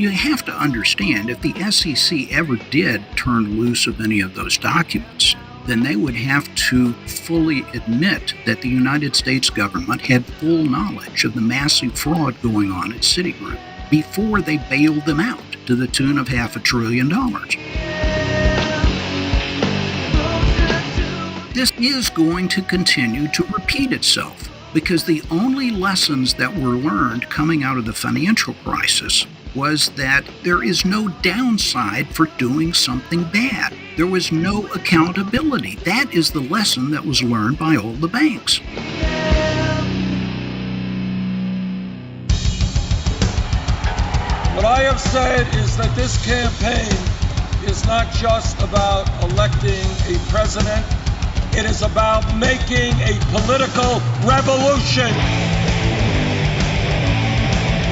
you have to understand, if the SEC ever did turn loose of any of those documents, then they would have to fully admit that the United States government had full knowledge of the massive fraud going on at Citigroup before they bailed them out to the tune of $500 billion. This is going to continue to repeat itself, because the only lessons that were learned coming out of the financial crisis was that there is no downside for doing something bad. There was no accountability. That is the lesson that was learned by all the banks. What I have said is that this campaign is not just about electing a president. It is about making a political revolution.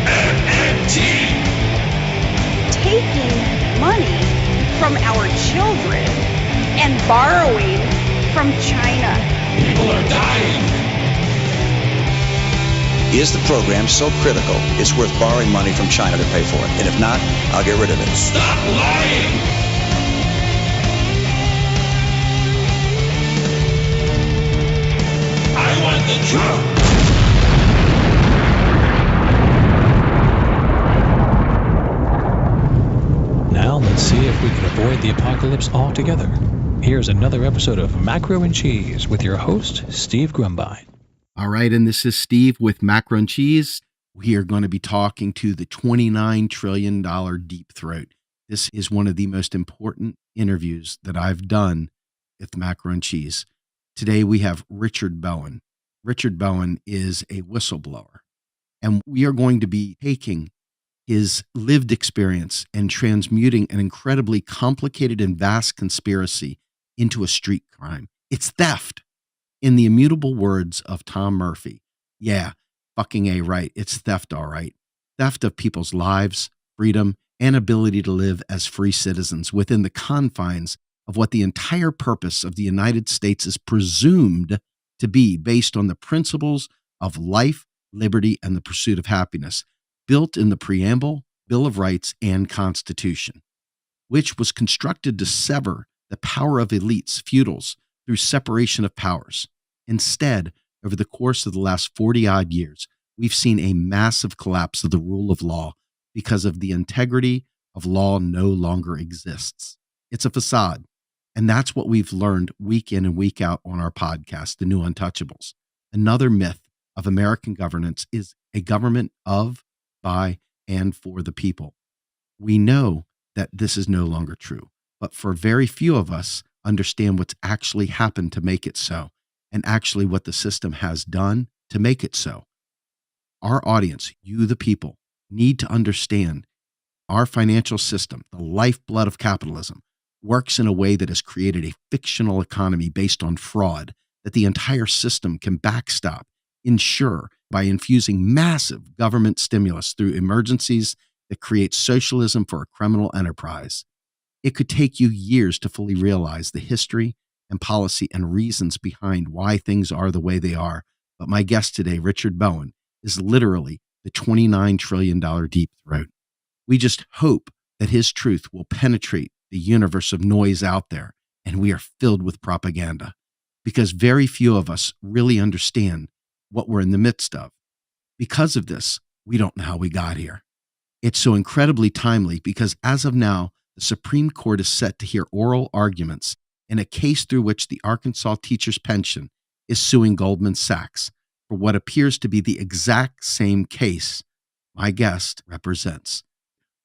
MMT. Taking money from our children and borrowing from China. People are dying. Is the program so critical it's worth borrowing money from China to pay for it? And if not, I'll get rid of it. Stop lying! I want the truth! Now let's see if we can avoid the apocalypse altogether. Here's another episode of Macro and Cheese with your host, Steve Grumbine. All right, and this is Steve with Macro and Cheese. We are going to be talking to the $29 trillion deep throat. This is one of the most important interviews that I've done with Macro and Cheese. Today we have Richard Bowen. Richard Bowen is a whistleblower, and we are going to be taking his lived experience and transmuting an incredibly complicated and vast conspiracy into a street crime. It's theft. In the immutable words of Tom Murphy, yeah, fucking A right, it's theft all right. Theft of people's lives, freedom, and ability to live as free citizens within the confines of what the entire purpose of the United States is presumed to be, based on the principles of life, liberty, and the pursuit of happiness, built in the preamble, Bill of Rights, and Constitution, which was constructed to sever the power of elites, feudals, through separation of powers. Instead, over the course of the last 40-odd years, we've seen a massive collapse of the rule of law because of the integrity of law no longer exists. It's a facade. And that's what we've learned week in and week out on our podcast, The New Untouchables. Another myth of American governance is a government of, by, and for the people. We know that this is no longer true, but for very few of us understand what's actually happened to make it so, and actually what the system has done to make it so. Our audience, you the people, need to understand our financial system, the lifeblood of capitalism, works in a way that has created a fictional economy based on fraud that the entire system can backstop, ensure, by infusing massive government stimulus through emergencies that create socialism for a criminal enterprise. It could take you years to fully realize the history and policy and reasons behind why things are the way they are. But my guest today, Richard Bowen, is literally the $29 trillion deep throat. We just hope that his truth will penetrate the universe of noise out there, and we are filled with propaganda, because very few of us really understand what we're in the midst of. Because of this, we don't know how we got here. It's so incredibly timely because as of now, the Supreme Court is set to hear oral arguments in a case through which the Arkansas Teachers Pension is suing Goldman Sachs for what appears to be the exact same case my guest represents.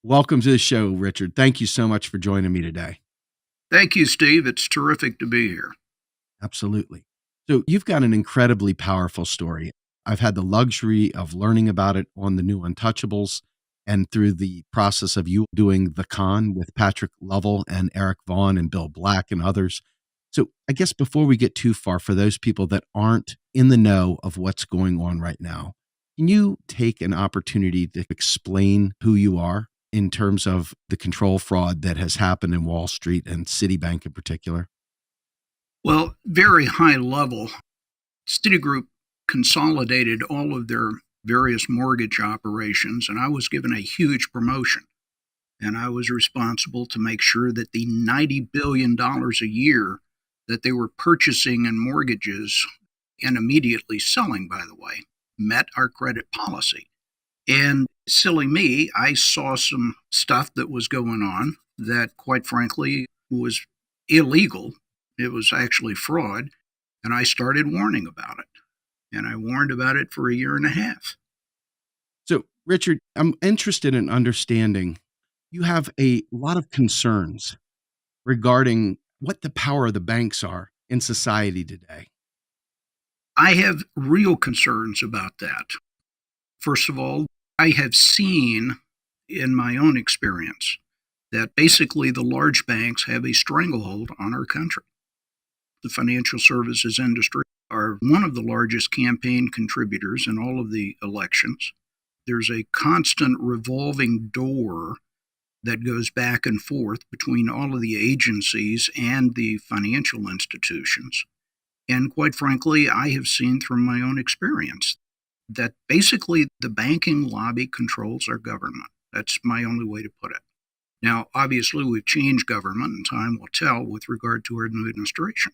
Welcome to the show, Richard. Thank you so much for joining me today. Thank you, Steve. It's terrific to be here. Absolutely. So you've got an incredibly powerful story. I've had the luxury of learning about it on the New Untouchables and through the process of you doing The Con with Patrick Lovell and Eric Vaughn and Bill Black and others. So I guess before we get too far, for those people that aren't in the know of what's going on right now, can you take an opportunity to explain who you are in terms of the control fraud that has happened in Wall Street and Citibank in particular? Well, very high level, Citigroup consolidated all of their various mortgage operations, and I was given a huge promotion. And I was responsible to make sure that the $90 billion a year that they were purchasing in mortgages and immediately selling, by the way, met our credit policy. And silly me, I saw some stuff that was going on that, quite frankly, was illegal. It was actually fraud. And I started warning about it. And I warned about it for a year and a half. So, Richard, I'm interested in understanding you have a lot of concerns regarding what the power of the banks are in society today. I have real concerns about that. First of all, I have seen in my own experience that basically the large banks have a stranglehold on our country. The financial services industry are one of the largest campaign contributors in all of the elections. There's a constant revolving door that goes back and forth between all of the agencies and the financial institutions. And quite frankly, I have seen from my own experience that basically the banking lobby controls our government. That's my only way to put it. Now, obviously, we've changed government, and time will tell with regard to our new administration.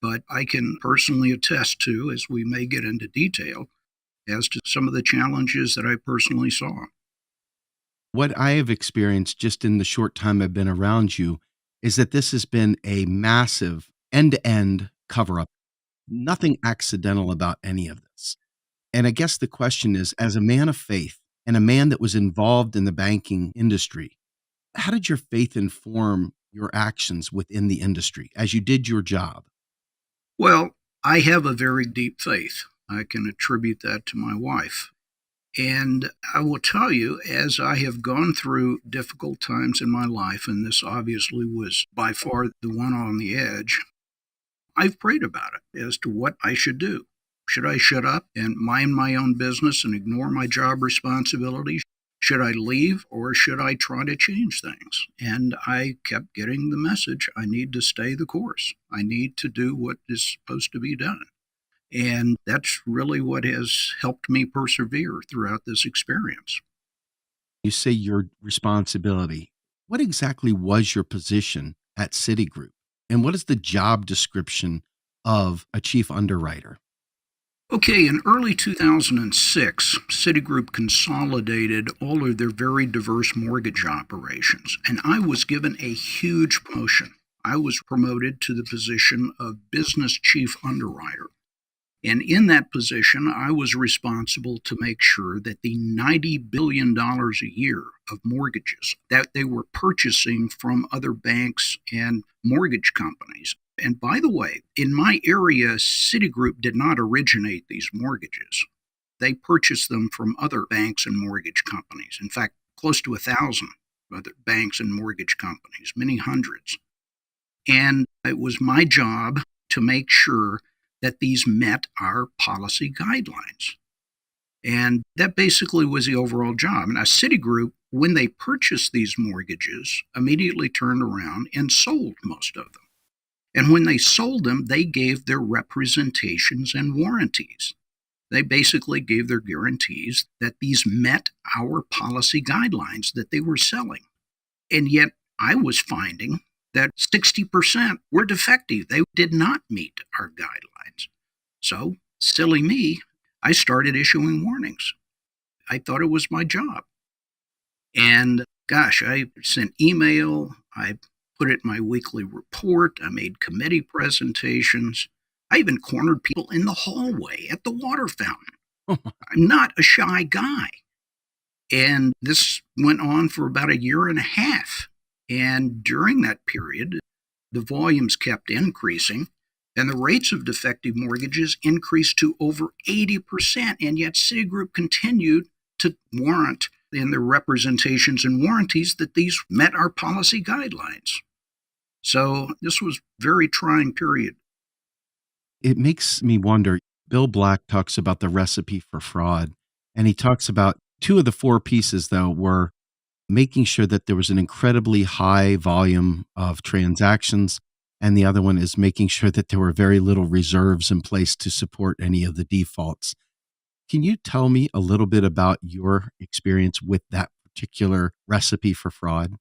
But I can personally attest to, as we may get into detail, as to some of the challenges that I personally saw. What I have experienced just in the short time I've been around you is that this has been a massive end-to-end cover-up. Nothing accidental about any of this. And I guess the question is, as a man of faith and a man that was involved in the banking industry, how did your faith inform your actions within the industry as you did your job? Well, I have a very deep faith. I can attribute that to my wife. And I will tell you, as I have gone through difficult times in my life, and this obviously was by far the one on the edge, I've prayed about it as to what I should do. Should I shut up and mind my own business and ignore my job responsibilities? Should I leave, or should I try to change things? And I kept getting the message, I need to stay the course. I need to do what is supposed to be done. And that's really what has helped me persevere throughout this experience. You say your responsibility. What exactly was your position at Citigroup? And what is the job description of a chief underwriter? Okay, in early 2006, Citigroup consolidated all of their very diverse mortgage operations, and I was given a huge promotion. I was promoted to the position of business chief underwriter. And in that position, I was responsible to make sure that the $90 billion a year of mortgages that they were purchasing from other banks and mortgage companies. And by the way, in my area, Citigroup did not originate these mortgages. They purchased them from other banks and mortgage companies. In fact, close to 1,000 other banks and mortgage companies, many hundreds. And it was my job to make sure that these met our policy guidelines. And that basically was the overall job. Now, Citigroup, when they purchased these mortgages, immediately turned around and sold most of them. And when they sold them, they gave their representations and warranties. They basically gave their guarantees that these met our policy guidelines that they were selling. And yet I was finding that 60% were defective. They did not meet our guidelines. So, silly me, I started issuing warnings. I thought it was my job. And gosh, I sent email, I put it in my weekly report, I made committee presentations. I even cornered people in the hallway at the water fountain. I'm not a shy guy. And this went on for about a year and a half. And during that period, the volumes kept increasing, and the rates of defective mortgages increased to over 80%. And yet Citigroup continued to warrant in their representations and warranties that these met our policy guidelines. So this was a very trying period. It makes me wonder. Bill Black talks about the recipe for fraud, and he talks about two of the four pieces, though, were making sure that there was an incredibly high volume of transactions, and the other one is making sure that there were very little reserves in place to support any of the defaults. Can you tell me a little bit about your experience with that particular recipe for fraud?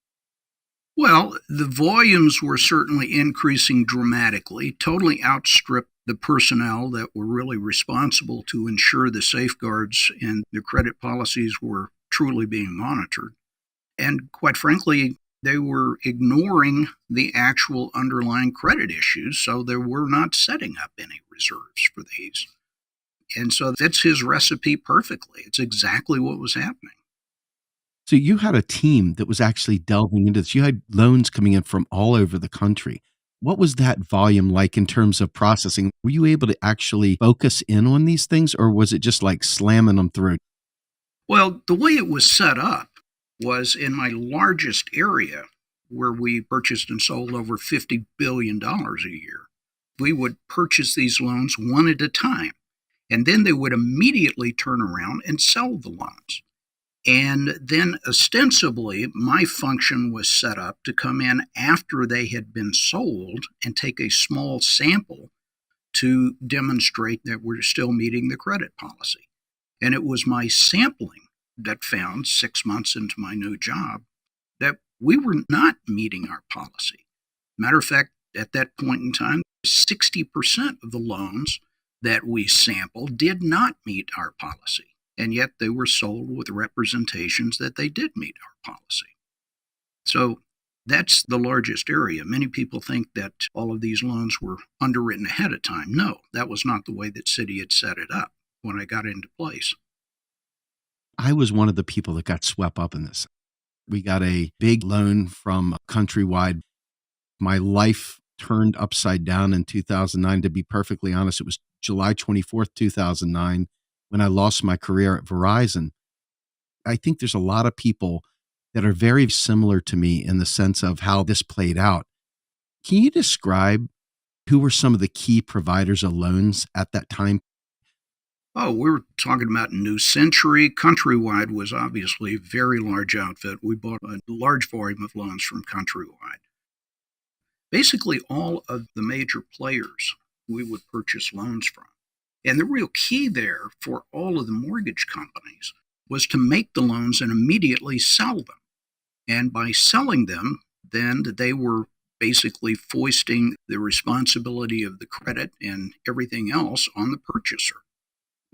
Well, the volumes were certainly increasing dramatically, totally outstripped the personnel that were really responsible to ensure the safeguards and the credit policies were truly being monitored. And quite frankly, they were ignoring the actual underlying credit issues, so they were not setting up any reserves for these. And so that's his recipe perfectly. It's exactly what was happening. So you had a team that was actually delving into this. You had loans coming in from all over the country. What was that volume like in terms of processing? Were you able to actually focus in on these things, or was it just like slamming them through? Well, the way it was set up was in my largest area where we purchased and sold over $50 billion a year. We would purchase these loans one at a time, and then they would immediately turn around and sell the loans. And then ostensibly, my function was set up to come in after they had been sold and take a small sample to demonstrate that we're still meeting the credit policy. And it was my sampling that found 6 months into my new job that we were not meeting our policy. Matter of fact, at that point in time, 60% of the loans that we sampled did not meet our policy. And yet they were sold with representations that they did meet our policy. So that's the largest area. Many people think that all of these loans were underwritten ahead of time. No, that was not the way that Citi had set it up when I got into place. I was one of the people that got swept up in this. We got a big loan from Countrywide. My life turned upside down in 2009. To be perfectly honest, it was July 24th, 2009, when I lost my career at Verizon. I think there's a lot of people that are very similar to me in the sense of how this played out. Can you describe who were some of the key providers of loans at that time? Oh, we were talking about New Century. Countrywide was obviously a very large outfit. We bought a large volume of loans from Countrywide. Basically, all of the major players we would purchase loans from. And the real key there for all of the mortgage companies was to make the loans and immediately sell them. And by selling them, then they were basically foisting the responsibility of the credit and everything else on the purchaser.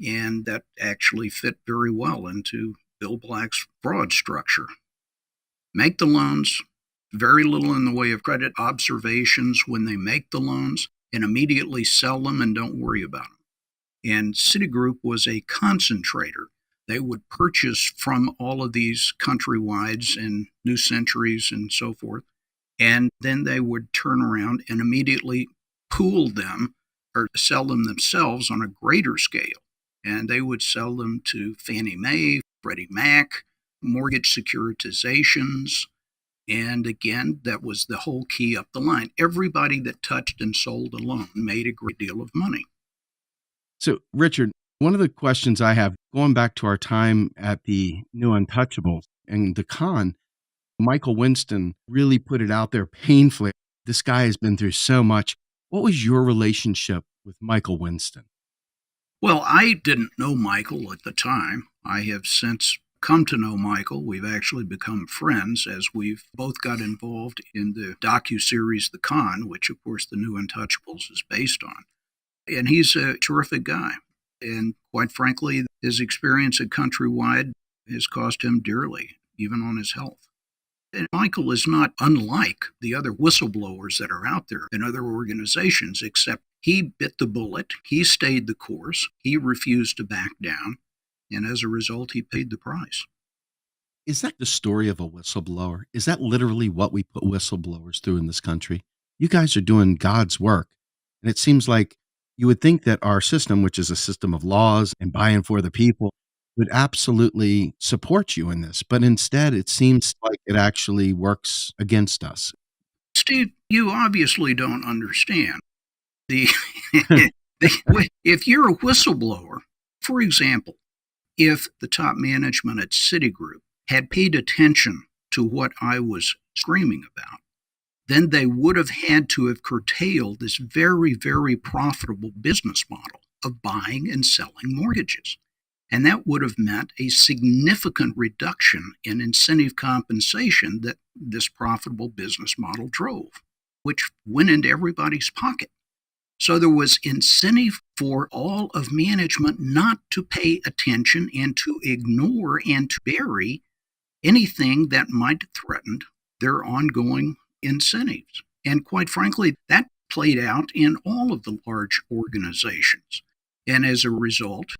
And that actually fit very well into Bill Black's fraud structure. Make the loans, very little in the way of credit observations when they make the loans, and immediately sell them and don't worry about them. And Citigroup was a concentrator. They would purchase from all of these Countrywides and New Centuries and so forth, and then they would turn around and immediately pool them or sell them themselves on a greater scale. And they would sell them to Fannie Mae, Freddie Mac, mortgage securitizations. And again, that was the whole key up the line. Everybody that touched and sold a loan made a great deal of money. So, Richard, one of the questions I have, going back to our time at the New Untouchables and the con, Michael Winston really put it out there painfully. This guy has been through so much. What was your relationship with Michael Winston? Well, I didn't know Michael at the time. I have since come to know Michael. We've actually become friends as we've both got involved in the docuseries The Con, which, of course, the New Untouchables is based on. And he's a terrific guy. And quite frankly, his experience at Countrywide has cost him dearly, even on his health. And Michael is not unlike the other whistleblowers that are out there in other organizations, except he bit the bullet, he stayed the course, he refused to back down, and as a result, he paid the price. Is that the story of a whistleblower? Is that literally what we put whistleblowers through in this country? You guys are doing God's work. And it seems like you would think that our system, which is a system of laws and buying for the people, would absolutely support you in this. But instead, it seems like it actually works against us. Steve, you obviously don't understand. If you're a whistleblower, for example, if the top management at Citigroup had paid attention to what I was screaming about, then they would have had to have curtailed this very, very profitable business model of buying and selling mortgages. And that would have meant a significant reduction in incentive compensation that this profitable business model drove, which went into everybody's pocket. So there was incentive for all of management not to pay attention and to ignore and to bury anything that might threaten their ongoing incentives. And quite frankly, that played out in all of the large organizations. And as a result,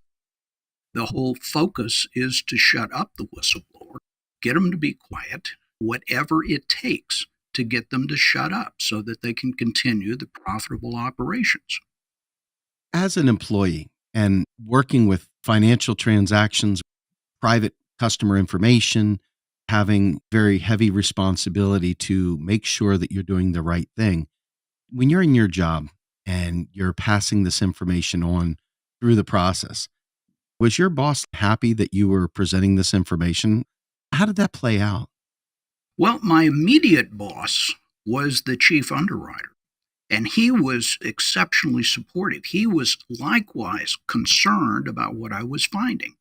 the whole focus is to shut up the whistleblower, get them to be quiet, whatever it takes to get them to shut up so that they can continue the profitable operations. As an employee and working with financial transactions, private customer information, having very heavy responsibility to make sure that you're doing the right thing, when you're in your job and you're passing this information on through the process, was your boss happy that you were presenting this information? How did that play out? Well, my immediate boss was the chief underwriter, and he was exceptionally supportive. He was likewise concerned about what I was finding.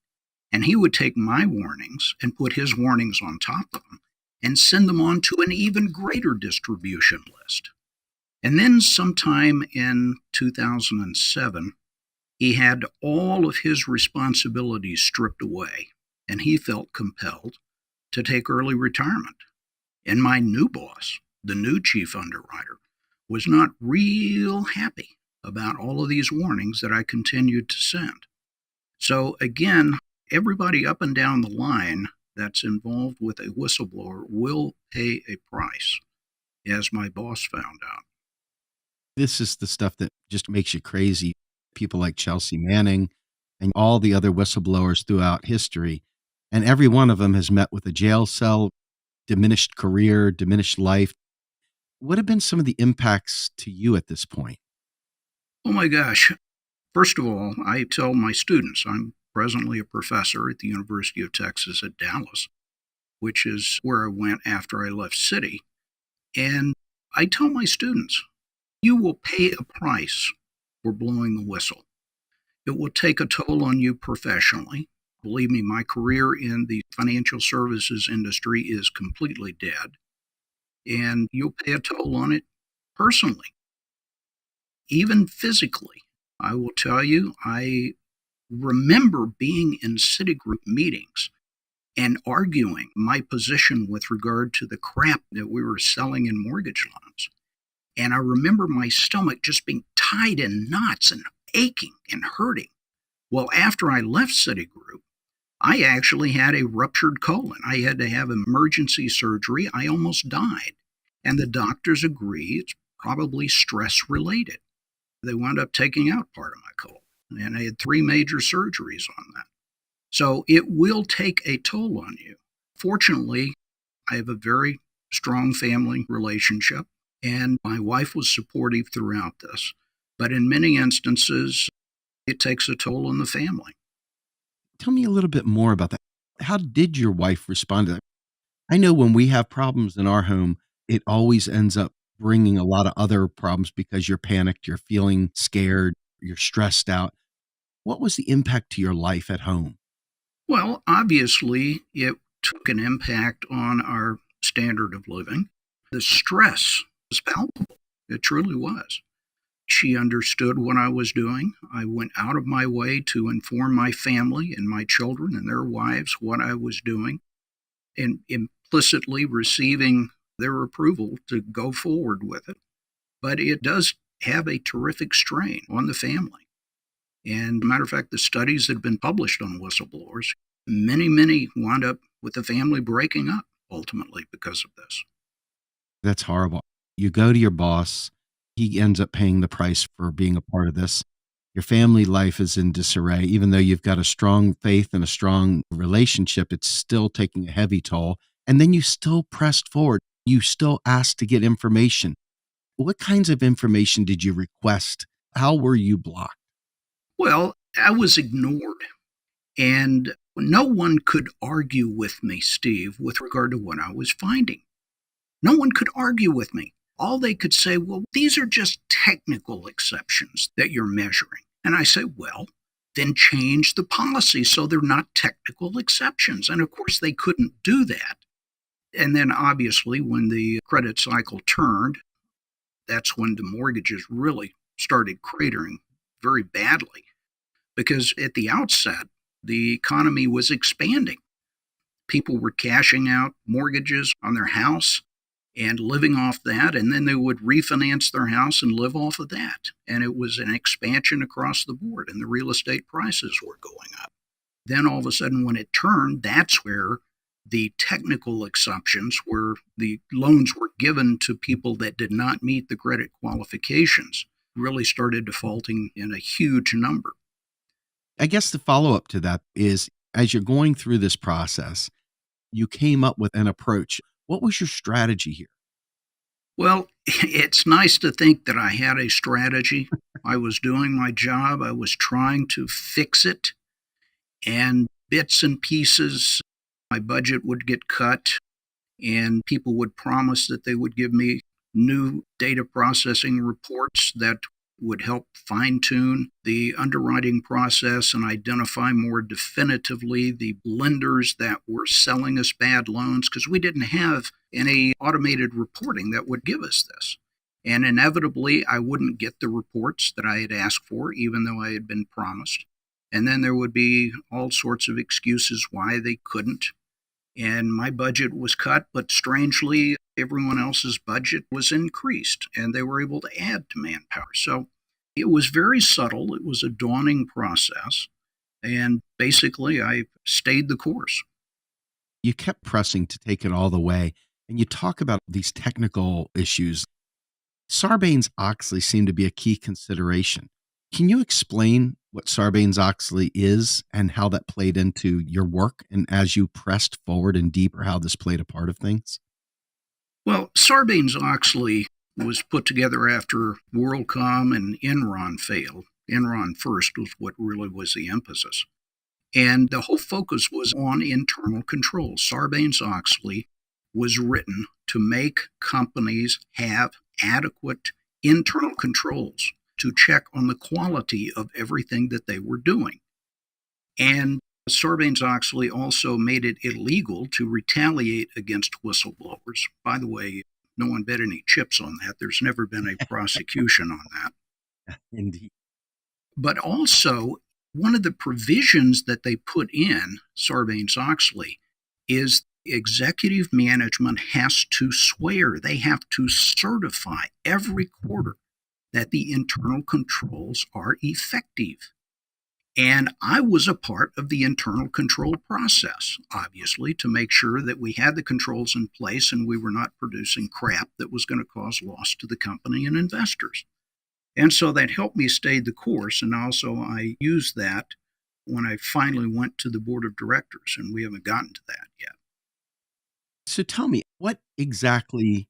And he would take my warnings and put his warnings on top of them and send them on to an even greater distribution list. And then sometime in 2007, he had all of his responsibilities stripped away, and he felt compelled to take early retirement. And my new boss, the new chief underwriter, was not real happy about all of these warnings that I continued to send. So again, everybody up and down the line that's involved with a whistleblower will pay a price, as my boss found out. This is the stuff that just makes you crazy. People like Chelsea Manning and all the other whistleblowers throughout history. And every one of them has met with a jail cell, diminished career, diminished life. What have been some of the impacts to you at this point? Oh my gosh. First of all, I tell my students, I'm presently a professor at the University of Texas at Dallas, which is where I went after I left Citi. And I tell my students, you will pay a price for blowing the whistle. It will take a toll on you professionally. Believe me, my career in the financial services industry is completely dead. And you'll pay a toll on it personally, even physically. I will tell you, I remember being in Citigroup meetings and arguing my position with regard to the crap that we were selling in mortgage loans. And I remember my stomach just being tied in knots and aching and hurting. Well, after I left Citigroup, I actually had a ruptured colon. I had to have emergency surgery. I almost died. And the doctors agree it's probably stress related. They wound up taking out part of my colon. And I had 3 major surgeries on that. So it will take a toll on you. Fortunately, I have a very strong family relationship, and my wife was supportive throughout this. But in many instances, it takes a toll on the family. Tell me a little bit more about that. How did your wife respond to that? I know when we have problems in our home, it always ends up bringing a lot of other problems because you're panicked, you're feeling scared, you're stressed out. What was the impact to your life at home? Well, obviously, it took an impact on our standard of living. The stress was palpable. It truly was. She understood what I was doing. I went out of my way to inform my family and my children and their wives what I was doing, and implicitly receiving their approval to go forward with it. But it does have a terrific strain on the family. And matter of fact, the studies that have been published on whistleblowers, many wound up with the family breaking up ultimately because of this. That's horrible. You go to your boss, he ends up paying the price for being a part of this. Your family life is in disarray. Even though you've got a strong faith and a strong relationship, it's still taking a heavy toll. And then you still pressed forward. You still asked to get information. What kinds of information did you request? How were you blocked? Well, I was ignored. And no one could argue with me, Steve, with regard to what I was finding. No one could argue with me. All they could say, well, these are just technical exceptions that you're measuring. And I say, well, then change the policy so they're not technical exceptions. And of course, they couldn't do that. And then obviously, when the credit cycle turned, that's when the mortgages really started cratering very badly. Because at the outset, the economy was expanding. People were cashing out mortgages on their house and living off that, and then they would refinance their house and live off of that. And it was an expansion across the board, and the real estate prices were going up. Then all of a sudden, when it turned, that's where the technical exceptions, where the loans were given to people that did not meet the credit qualifications, really started defaulting in a huge number. I guess the follow-up to that is, as you're going through this process, you came up with an approach. What was your strategy here? Well, it's nice to think that I had a strategy. I was doing my job. I was trying to fix it. And bits and pieces, my budget would get cut, and people would promise that they would give me new data processing reports that would help fine-tune the underwriting process and identify more definitively the lenders that were selling us bad loans, because we didn't have any automated reporting that would give us this. And inevitably, I wouldn't get the reports that I had asked for, even though I had been promised. And then there would be all sorts of excuses why they couldn't. And my budget was cut, but strangely, everyone else's budget was increased, and they were able to add to manpower. So it was very subtle. It was a daunting process. And basically, I stayed the course. You kept pressing to take it all the way, and you talk about these technical issues. Sarbanes-Oxley seemed to be a key consideration. Can you explain what Sarbanes-Oxley is and how that played into your work, and as you pressed forward and deeper, how this played a part of things? Well, Sarbanes-Oxley was put together after WorldCom and Enron failed. Enron first was what really was the emphasis. And the whole focus was on internal controls. Sarbanes-Oxley was written to make companies have adequate internal controls to check on the quality of everything that they were doing. And Sarbanes-Oxley also made it illegal to retaliate against whistleblowers. By the way, no one bet any chips on that. There's never been a prosecution on that. Indeed. But also, one of the provisions that they put in Sarbanes-Oxley is executive management has to swear, they have to certify every quarter that the internal controls are effective. And I was a part of the internal control process, obviously, to make sure that we had the controls in place and we were not producing crap that was going to cause loss to the company and investors. And so that helped me stay the course. And also I used that when I finally went to the board of directors, and we haven't gotten to that yet. So tell me, what exactly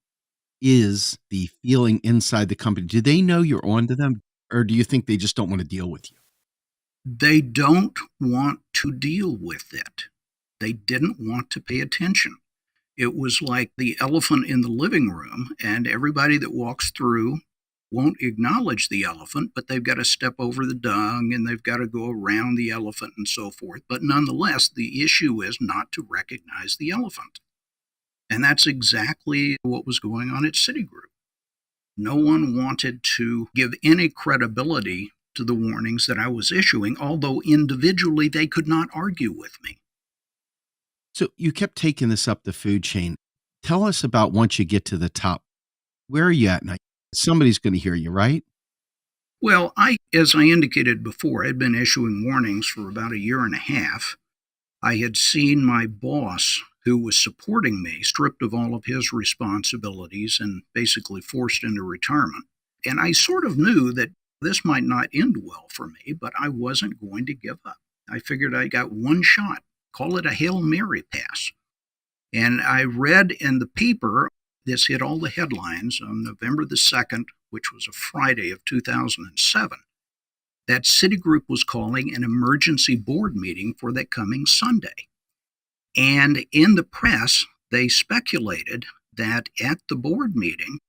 is the feeling inside the company? Do they know you're on to them, or do you think they just don't want to deal with you? They don't want to deal with it. They didn't want to pay attention. It was like the elephant in the living room, and everybody that walks through won't acknowledge the elephant, but they've got to step over the dung and they've got to go around the elephant and so forth. But nonetheless, the issue is not to recognize the elephant. And that's exactly what was going on at Citigroup. No one wanted to give any credibility to the warnings that I was issuing, although individually they could not argue with me. So you kept taking this up the food chain. Tell us about once you get to the top. Where are you at now? Somebody's going to hear you, right? Well, as I indicated before, I'd been issuing warnings for about a year and a half. I had seen my boss, who was supporting me, stripped of all of his responsibilities and basically forced into retirement. And I sort of knew that this might not end well for me, but I wasn't going to give up. I figured I got one shot, call it a Hail Mary pass. And I read in the paper, this hit all the headlines on November the 2nd, which was a Friday of 2007, that Citigroup was calling an emergency board meeting for that coming Sunday. And in the press, they speculated that at the board meeting,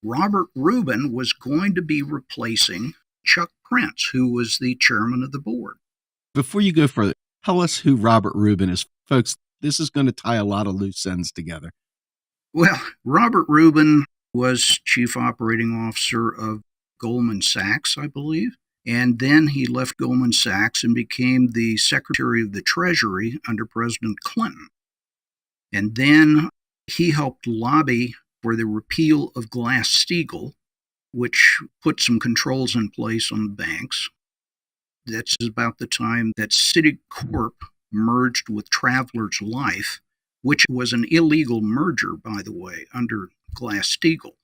Robert Rubin was going to be replacing Chuck Prince, who was the chairman of the board. Before you go further, tell us who Robert Rubin is. Folks, this is going to tie a lot of loose ends together. Well, Robert Rubin was chief operating officer of Goldman Sachs, I believe. And then he left Goldman Sachs and became the Secretary of the Treasury under President Clinton. And then he helped lobby for the repeal of Glass-Steagall, which put some controls in place on the banks. That's about the time that Citigroup merged with Travelers Life, which was an illegal merger, by the way, under Glass-Steagall.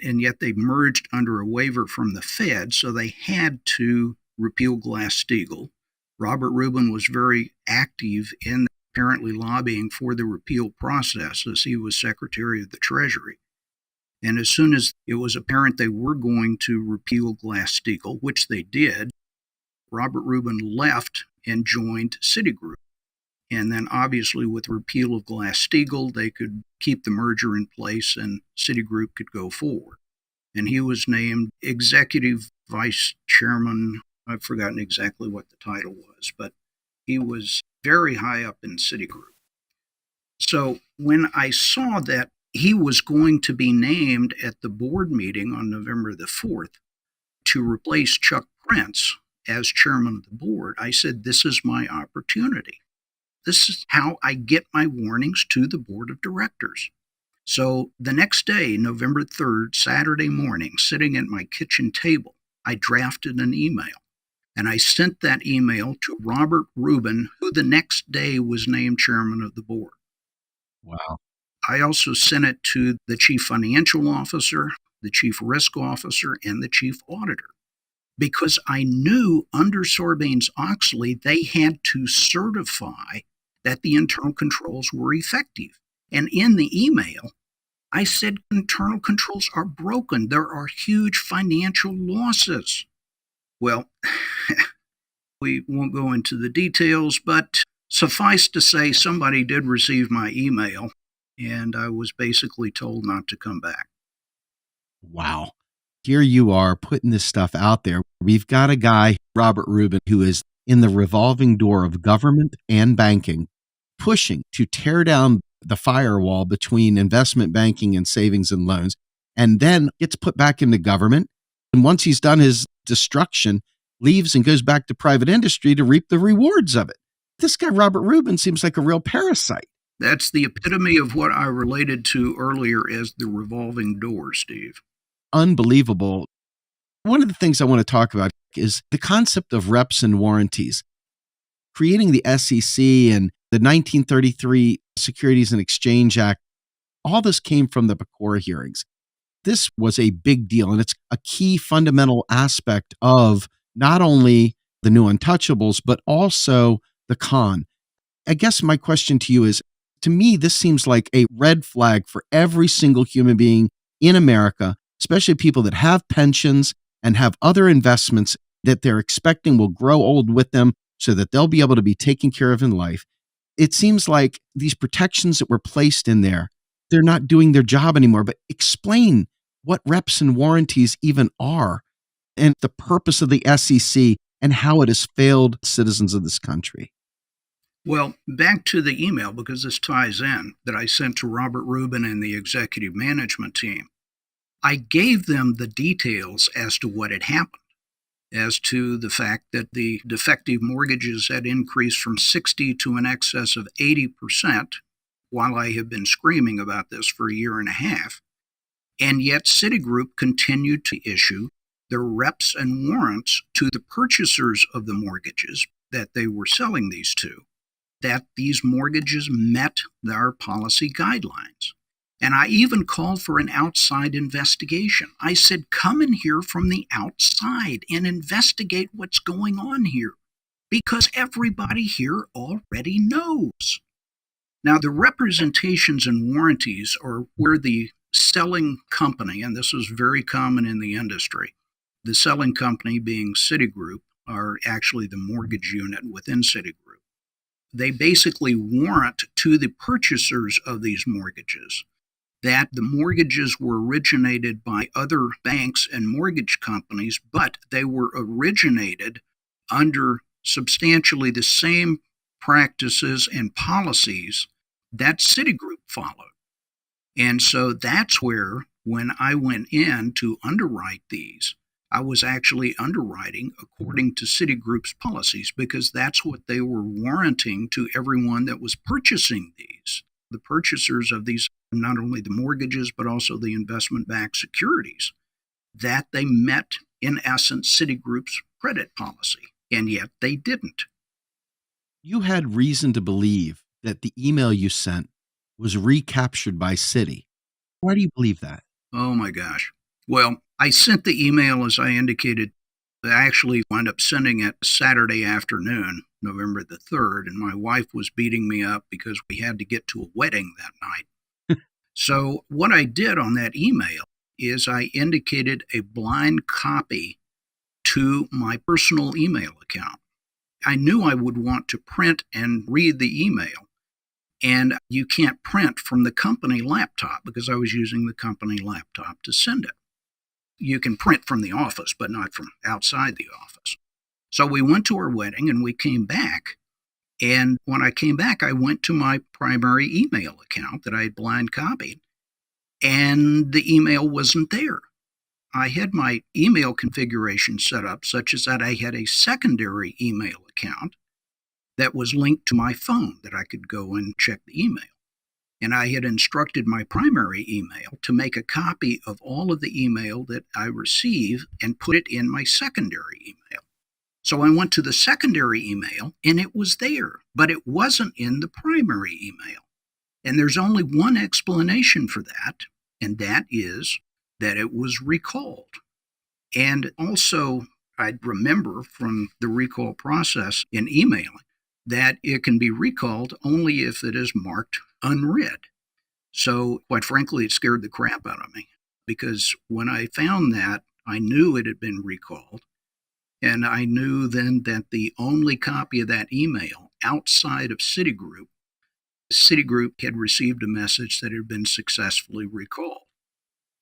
And yet they merged under a waiver from the Fed, so they had to repeal Glass-Steagall. Robert Rubin was very active in apparently lobbying for the repeal process as he was Secretary of the Treasury. And as soon as it was apparent they were going to repeal Glass-Steagall, which they did, Robert Rubin left and joined Citigroup. And then obviously with repeal of Glass-Steagall, they could keep the merger in place and Citigroup could go forward. And he was named Executive Vice Chairman. I've forgotten exactly what the title was, but he was very high up in Citigroup. So when I saw that he was going to be named at the board meeting on November the 4th to replace Chuck Prince as chairman of the board, I said, this is my opportunity. This is how I get my warnings to the board of directors. So the next day, November 3rd, Saturday morning, sitting at my kitchen table, I drafted an email. And I sent that email to Robert Rubin, who the next day was named chairman of the board. Wow. I also sent it to the chief financial officer, the chief risk officer, and the chief auditor, because I knew under Sarbanes-Oxley they had to certify that the internal controls were effective. And in the email, I said internal controls are broken. There are huge financial losses. Well, we won't go into the details, but suffice to say, somebody did receive my email, and I was basically told not to come back. Wow. Here you are putting this stuff out there. We've got a guy, Robert Rubin, who is in the revolving door of government and banking, pushing to tear down the firewall between investment banking and savings and loans, and then gets put back into government. And once he's done his destruction, leaves and goes back to private industry to reap the rewards of it. This guy, Robert Rubin, seems like a real parasite. That's the epitome of what I related to earlier as the revolving door, Steve. Unbelievable. One of the things I want to talk about is the concept of reps and warranties. Creating the SEC and the 1933 Securities and Exchange Act, all this came from the PCOR hearings. This was a big deal, and it's a key fundamental aspect of not only the new untouchables, but also the con. I guess my question to you is, to me, this seems like a red flag for every single human being in America, especially people that have pensions and have other investments that they're expecting will grow old with them so that they'll be able to be taken care of in life. It seems like these protections that were placed in there, they're not doing their job anymore. But explain what reps and warranties even are and the purpose of the SEC and how it has failed citizens of this country. Well, back to the email, because this ties in, that I sent to Robert Rubin and the executive management team. I gave them the details as to what had happened, as to the fact that the defective mortgages had increased from 60 to an excess of 80%, while I have been screaming about this for a year and a half. And yet Citigroup continued to issue their reps and warrants to the purchasers of the mortgages that they were selling these to, that these mortgages met our policy guidelines. And I even called for an outside investigation. I said, come and hear from the outside and investigate what's going on here, because everybody here already knows. Now, the representations and warranties are where the selling company, and this is very common in the industry, the selling company being Citigroup, are actually the mortgage unit within Citigroup. They basically warrant to the purchasers of these mortgages that the mortgages were originated by other banks and mortgage companies, but they were originated under substantially the same practices and policies that Citigroup followed. And so that's where, when I went in to underwrite these, I was actually underwriting according to Citigroup's policies, because that's what they were warranting to everyone that was purchasing these. The purchasers of these, not only the mortgages, but also the investment-backed securities, that they met, in essence, Citigroup's credit policy, and yet they didn't. You had reason to believe that the email you sent was recaptured by Citi. Why do you believe that? Oh my gosh. Well, I sent the email, as I indicated. I actually wound up sending it Saturday afternoon, November the 3rd, and my wife was beating me up because we had to get to a wedding that night. So what I did on that email is I indicated a blind copy to my personal email account. I knew I would want to print and read the email, and you can't print from the company laptop because I was using the company laptop to send it. You can print from the office, but not from outside the office. So we went to our wedding and we came back. And when I came back, I went to my primary email account that I had blind copied, and the email wasn't there. I had my email configuration set up such as that I had a secondary email account that was linked to my phone that I could go and check the email. And I had instructed my primary email to make a copy of all of the email that I receive and put it in my secondary email. So I went to the secondary email and it was there, but it wasn't in the primary email. And there's only one explanation for that, and that is that it was recalled. And also, I'd remember from the recall process in emailing that it can be recalled only if it is marked unread. So, quite frankly, it scared the crap out of me, because when I found that, I knew it had been recalled, and I knew then that the only copy of that email outside of Citigroup had received a message that had been successfully recalled.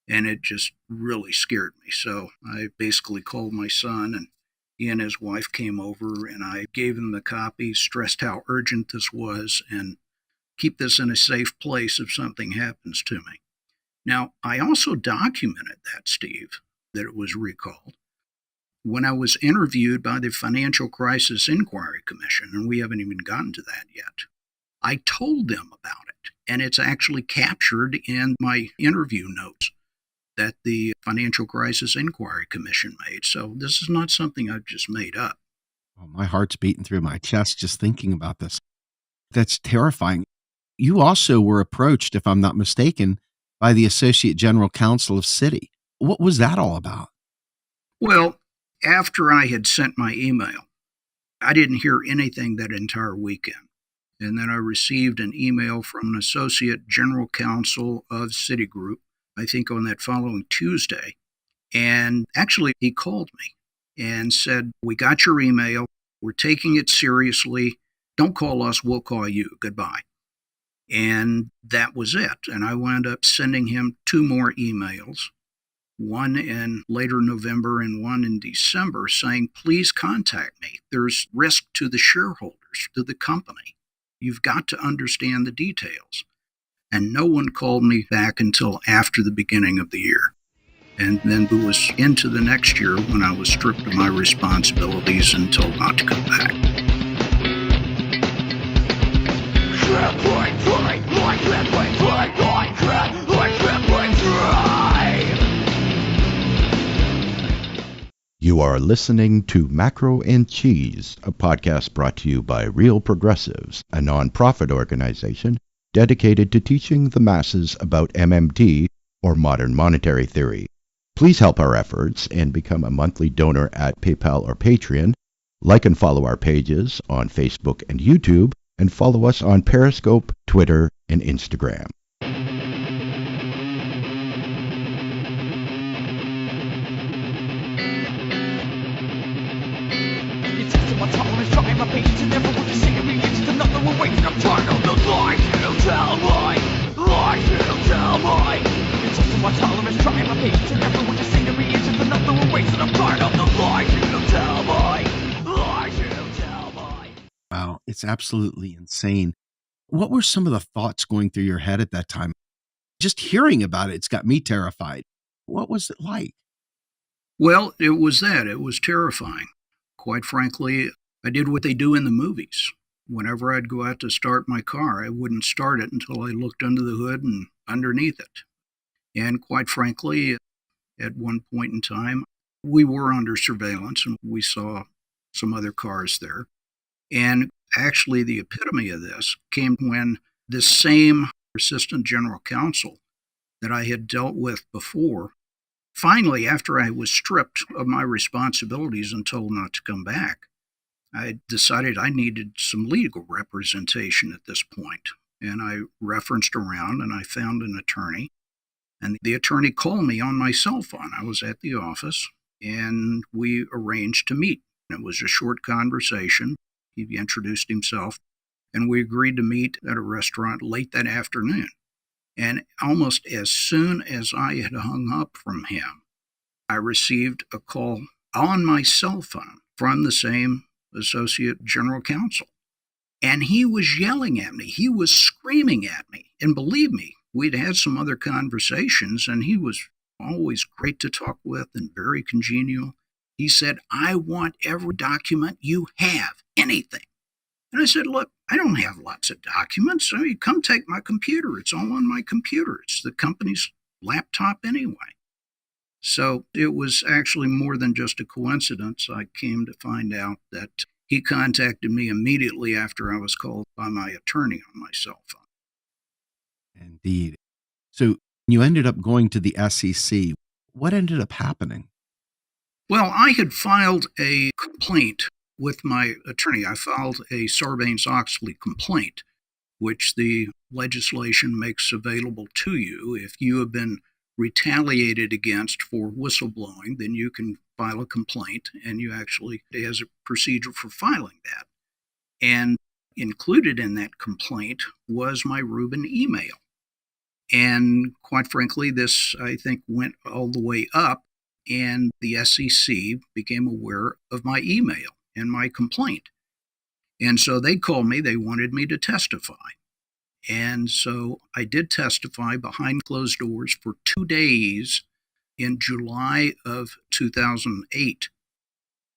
And it just really scared me. So I basically called my son, and he and his wife came over, and I gave them the copy, stressed how urgent this was, and keep this in a safe place if something happens to me. Now, I also documented that, Steve, that it was recalled. When I was interviewed by the Financial Crisis Inquiry Commission, and we haven't even gotten to that yet, I told them about it, and it's actually captured in my interview notes that the Financial Crisis Inquiry Commission made. So this is not something I've just made up. Oh, my heart's beating through my chest just thinking about this. That's terrifying. You also were approached, if I'm not mistaken, by the Associate General Counsel of Citi. What was that all about? Well, after I had sent my email, I didn't hear anything that entire weekend. And then I received an email from an Associate General Counsel of Citigroup, I think on that following Tuesday. And actually, he called me and said, "We got your email. We're taking it seriously. Don't call us. We'll call you. Goodbye." And that was it. And I wound up sending him 2 more emails, one in later November and one in December, saying, "Please contact me. There's risk to the shareholders, to the company. You've got to understand the details." And no one called me back until after the beginning of the year. And then it was into the next year when I was stripped of my responsibilities and told not to come back. You are listening to Macro and Cheese, a podcast brought to you by Real Progressives, a nonprofit organization dedicated to teaching the masses about MMT, or modern monetary theory. Please help our efforts and become a monthly donor at PayPal or Patreon. Like and follow our pages on Facebook and YouTube, and follow us on Periscope, Twitter, and Instagram. Wow, it's absolutely insane. What were some of the thoughts going through your head at that time? Just hearing about it's got me terrified. What was it like? Well, it was that. It was terrifying. Quite frankly, I did what they do in the movies. Whenever I'd go out to start my car, I wouldn't start it until I looked under the hood and underneath it. And quite frankly, at one point in time, we were under surveillance and we saw some other cars there. And actually, the epitome of this came when this same assistant general counsel that I had dealt with before, finally, after I was stripped of my responsibilities and told not to come back, I decided I needed some legal representation at this point. And I referenced around and I found an attorney. And the attorney called me on my cell phone. I was at the office and we arranged to meet. It was a short conversation. He introduced himself and we agreed to meet at a restaurant late that afternoon. And almost as soon as I had hung up from him, I received a call on my cell phone from the same associate general counsel. And he was yelling at me. He was screaming at me. And believe me, we'd had some other conversations, and he was always great to talk with and very congenial. He said, "I want every document you have, anything." And I said, "Look, I don't have lots of documents. So you come take my computer. It's all on my computer. It's the company's laptop anyway." So it was actually more than just a coincidence. I came to find out that he contacted me immediately after I was called by my attorney on my cell phone. Indeed. So you ended up going to the SEC. What ended up happening? Well, I had filed a complaint with my attorney. I filed a Sarbanes-Oxley complaint, which the legislation makes available to you. If you have been retaliated against for whistleblowing, then you can file a complaint, and you actually, it has a procedure for filing that. And included in that complaint was my Rubin email. And quite frankly, this, I think, went all the way up, and the SEC became aware of my email and my complaint. And so they called me, they wanted me to testify. And so I did testify behind closed doors for 2 days in July of 2008.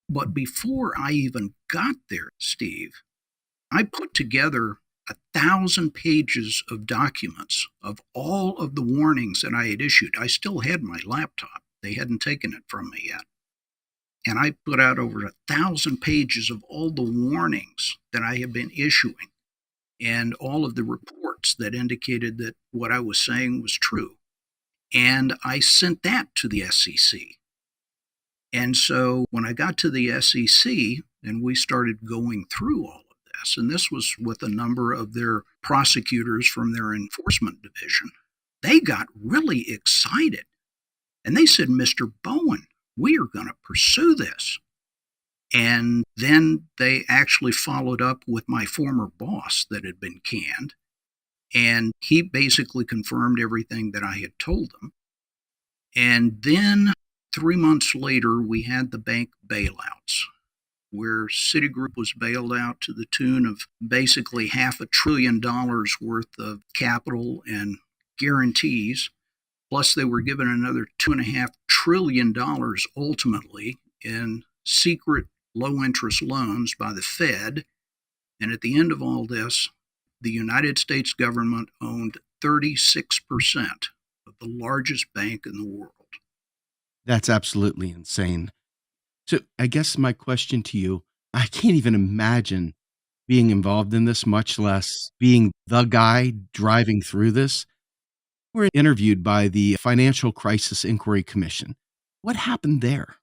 But before I even got there, Steve, I put together 1,000 pages of documents of all of the warnings that I had issued. I still had my laptop. They hadn't taken it from me yet. And I put out over 1,000 pages of all the warnings that I had been issuing and all of the reports that indicated that what I was saying was true. And I sent that to the SEC. And so when I got to the SEC and we started going through all of this, and this was with a number of their prosecutors from their enforcement division, they got really excited. And they said, "Mr. Bowen, we are going to pursue this." And then they actually followed up with my former boss that had been canned. And he basically confirmed everything that I had told them. And then 3 months later, we had the bank bailouts, where Citigroup was bailed out to the tune of basically $500 billion worth of capital and guarantees. Plus, they were given another $2.5 trillion ultimately in secret low-interest loans by the Fed. And at the end of all this, the United States government owned 36% of the largest bank in the world. That's absolutely insane. So I guess my question to you, I can't even imagine being involved in this, much less being the guy driving through this. We're interviewed by the Financial Crisis Inquiry Commission. What happened there?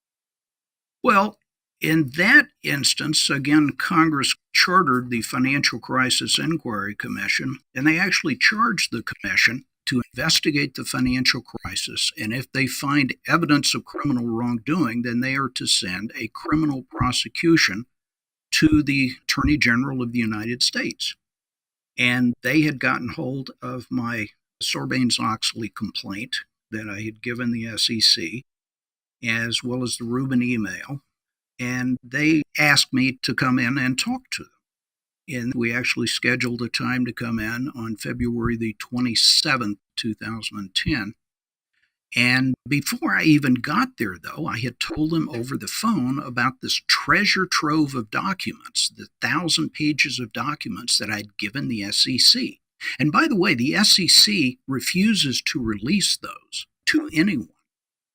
Well, in that instance, again, Congress chartered the Financial Crisis Inquiry Commission, and they actually charged the commission to investigate the financial crisis. And if they find evidence of criminal wrongdoing, then they are to send a criminal prosecution to the Attorney General of the United States. And they had gotten hold of my Sarbanes-Oxley complaint that I had given the SEC, as well as the Rubin email. And they asked me to come in and talk to them. And we actually scheduled a time to come in on February the 27th, 2010. And before I even got there, though, I had told him over the phone about this treasure trove of documents, the 1,000 pages of documents that I'd given the SEC. And by the way, the SEC refuses to release those to anyone.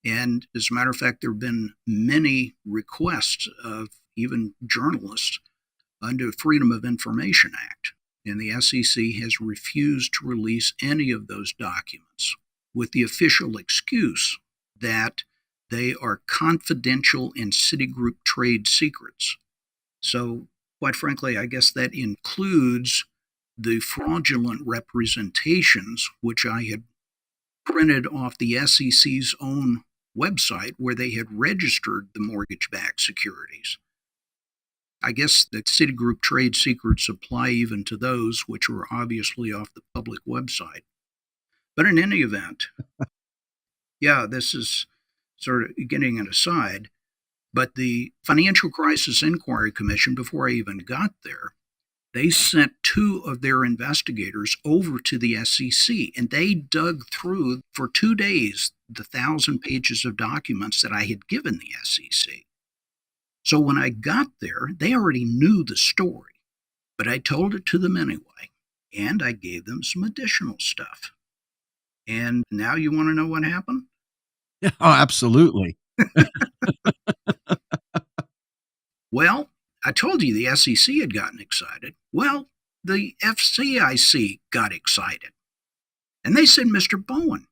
And as a matter of fact, there have been many requests of even journalists under the Freedom of Information Act. And the SEC has refused to release any of those documents, with the official excuse that they are confidential and Citigroup trade secrets. So, quite frankly, I guess that includes the fraudulent representations, which I had printed off the SEC's own website where they had registered the mortgage-backed securities. I guess the Citigroup trade secrets apply even to those which were obviously off the public website. But in any event, yeah, this is sort of getting an aside, but the Financial Crisis Inquiry Commission, before I even got there, they sent 2 of their investigators over to the SEC, and they dug through for 2 days the 1,000 pages of documents that I had given the SEC. So when I got there, they already knew the story, but I told it to them anyway, and I gave them some additional stuff. And now you want to know what happened? Oh, absolutely. Well, I told you the SEC had gotten excited. Well, the FCIC got excited. And they said, Mr. Bowen,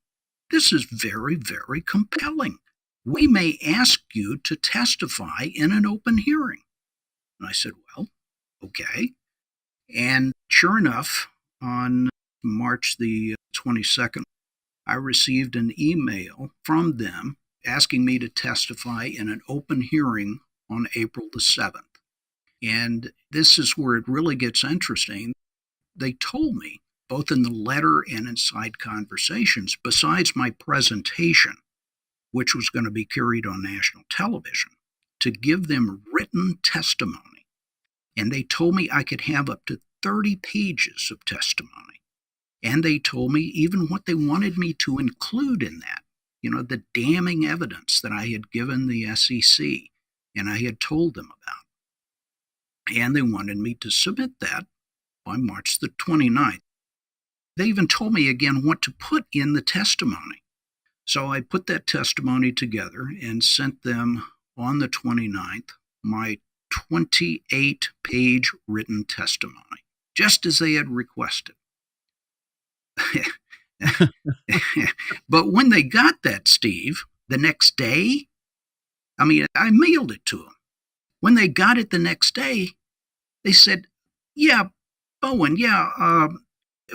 this is very, very compelling. We may ask you to testify in an open hearing. And I said, well, okay. And sure enough, on March the 22nd, I received an email from them asking me to testify in an open hearing on April the 7th. And this is where it really gets interesting. They told me, both in the letter and in side conversations, besides my presentation, which was going to be carried on national television, to give them written testimony. And they told me I could have up to 30 pages of testimony. And they told me even what they wanted me to include in that, the damning evidence that I had given the SEC and I had told them about. And they wanted me to submit that by March the 29th. They even told me again what to put in the testimony. So I put that testimony together and sent them on the 29th my 28-page written testimony, just as they had requested. But when they got that, Steve, the next day, I mailed it to them. When they got it the next day, they said, yeah, Bowen,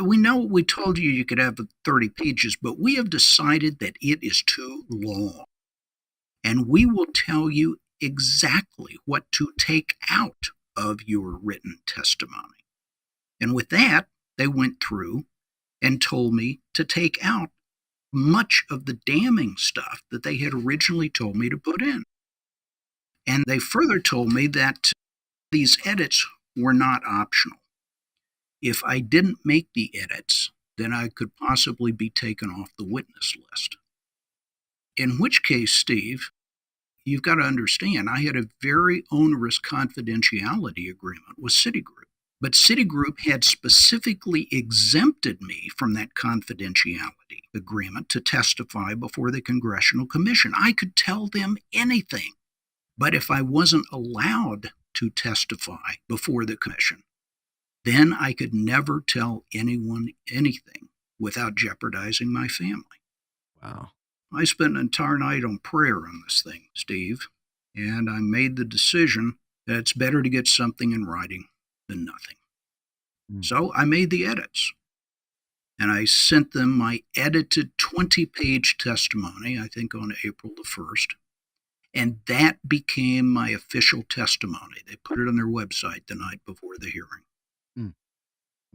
we know we told you could have 30 pages, but we have decided that it is too long. And we will tell you exactly what to take out of your written testimony. And with that, they went through and told me to take out much of the damning stuff that they had originally told me to put in. And they further told me that these edits were not optional. If I didn't make the edits, then I could possibly be taken off the witness list. In which case, Steve, you've got to understand, I had a very onerous confidentiality agreement with Citigroup. But Citigroup had specifically exempted me from that confidentiality agreement to testify before the Congressional Commission. I could tell them anything. But if I wasn't allowed to testify before the Commission, then I could never tell anyone anything without jeopardizing my family. Wow. I spent an entire night on prayer on this thing, Steve, and I made the decision that it's better to get something in writing than nothing. So I made the edits, and I sent them my edited 20-page testimony, I think on April the 1st, and that became my official testimony. They put it on their website the night before the hearing.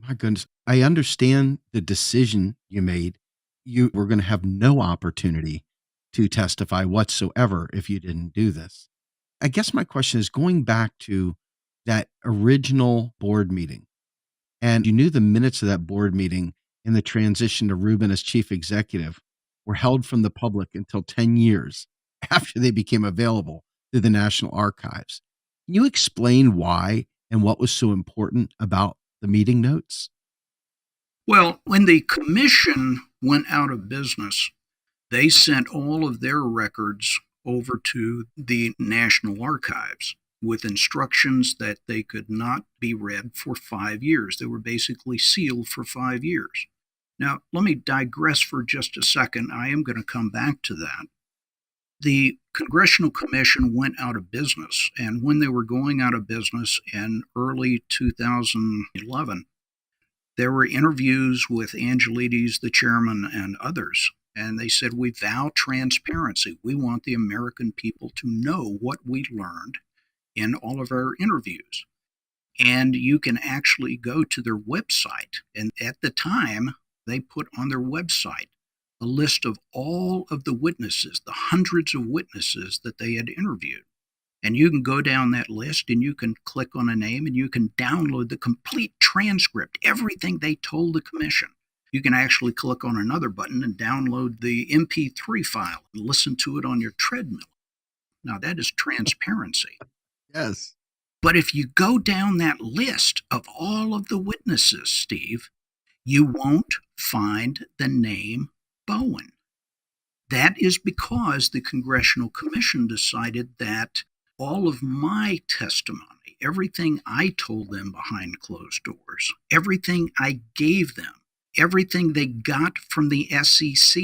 My goodness. I understand the decision you made. You were going to have no opportunity to testify whatsoever if you didn't do this. I guess my question is going back to that original board meeting, and you knew the minutes of that board meeting in the transition to Rubin as chief executive were held from the public until 10 years after they became available through the National Archives. Can you explain why and what was so important about the meeting notes? Well, when the commission went out of business, they sent all of their records over to the National Archives with instructions that they could not be read for 5 years. They were basically sealed for 5 years. Now, let me digress for just a second. I am going to come back to that. The Congressional Commission went out of business, and when they were going out of business in early 2011, there were interviews with Angelides, the chairman, and others, and they said, we vow transparency. We want the American people to know what we learned in all of our interviews. And you can actually go to their website. And at the time, they put on their website a list of all of the witnesses, the hundreds of witnesses that they had interviewed. And you can go down that list and you can click on a name and you can download the complete transcript, everything they told the commission. You can actually click on another button and download the MP3 file and listen to it on your treadmill. Now, that is transparency. Yes. But if you go down that list of all of the witnesses, Steve, you won't find the name Bowen. That is because the Congressional Commission decided that all of my testimony, everything I told them behind closed doors, everything I gave them, everything they got from the SEC,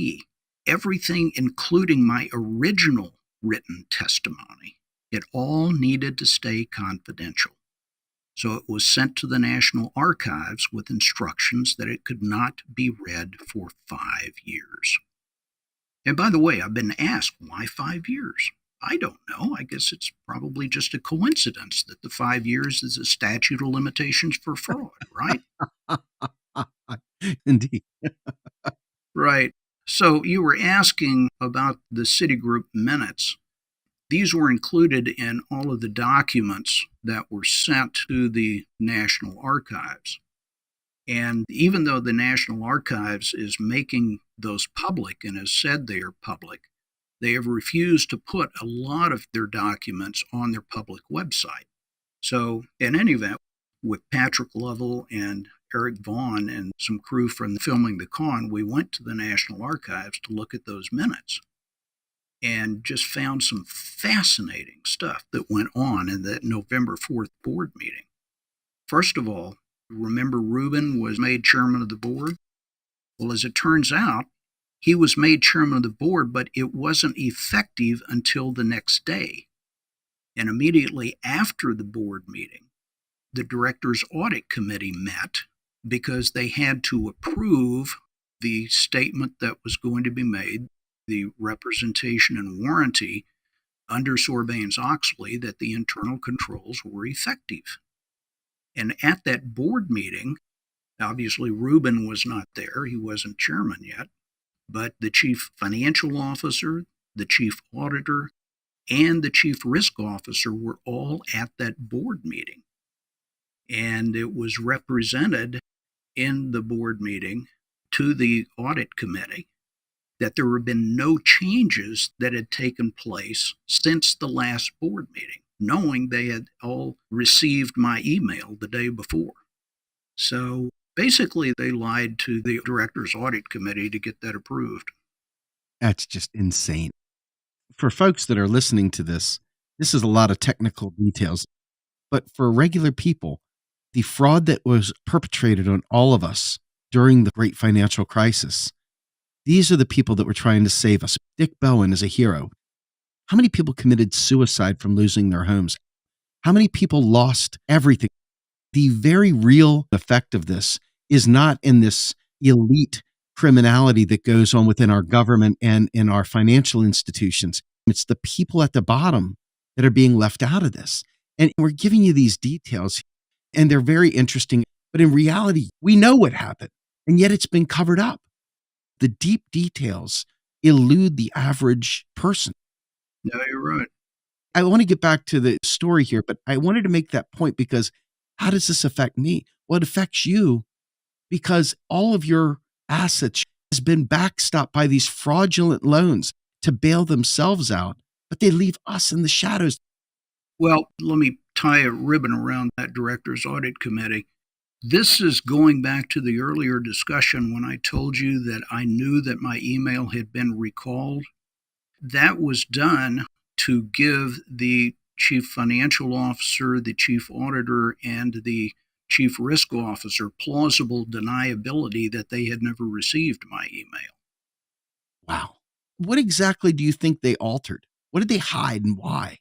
everything including my original written testimony, it all needed to stay confidential. So it was sent to the National Archives with instructions that it could not be read for 5 years. And by the way, I've been asked, why 5 years? I don't know. I guess it's probably just a coincidence that the 5 years is a statute of limitations for fraud, right? Indeed. Right. So you were asking about the Citigroup minutes. These were included in all of the documents that were sent to the National Archives. And even though the National Archives is making those public and has said they are public, they have refused to put a lot of their documents on their public website. So in any event, with Patrick Lovell and Eric Vaughn and some crew from Filming the Con, we went to the National Archives to look at those minutes and just found some fascinating stuff that went on in that November 4th board meeting. First of all, remember Rubin was made chairman of the board? Well, as it turns out, he was made chairman of the board, but it wasn't effective until the next day. And immediately after the board meeting, the directors' audit committee met because they had to approve the statement that was going to be made, the representation and warranty under Sarbanes-Oxley that the internal controls were effective. And at that board meeting, obviously Rubin was not there, he wasn't chairman yet, but the chief financial officer, the chief auditor, and the chief risk officer were all at that board meeting. And it was represented in the board meeting to the audit committee that there had been no changes that had taken place since the last board meeting, knowing they had all received my email the day before. So basically, they lied to the director's audit committee to get that approved. That's just insane. For folks that are listening to this, this is a lot of technical details. But for regular people, the fraud that was perpetrated on all of us during the great financial crisis, these are the people that were trying to save us. Dick Bowen is a hero. How many people committed suicide from losing their homes? How many people lost everything? The very real effect of this is not in this elite criminality that goes on within our government and in our financial institutions. It's the people at the bottom that are being left out of this. And we're giving you these details, and they're very interesting. But in reality, we know what happened, and yet it's been covered up. The deep details elude the average person. No, you're right. I want to get back to the story here, but I wanted to make that point because how does this affect me? Well, it affects you because all of your assets has been backstopped by these fraudulent loans to bail themselves out, but they leave us in the shadows. Well, let me tie a ribbon around that director's audit committee. This is going back to the earlier discussion when I told you that I knew that my email had been recalled. That was done to give the chief financial officer, the chief auditor, and the chief risk officer plausible deniability that they had never received my email. Wow. What exactly do you think they altered? What did they hide and why?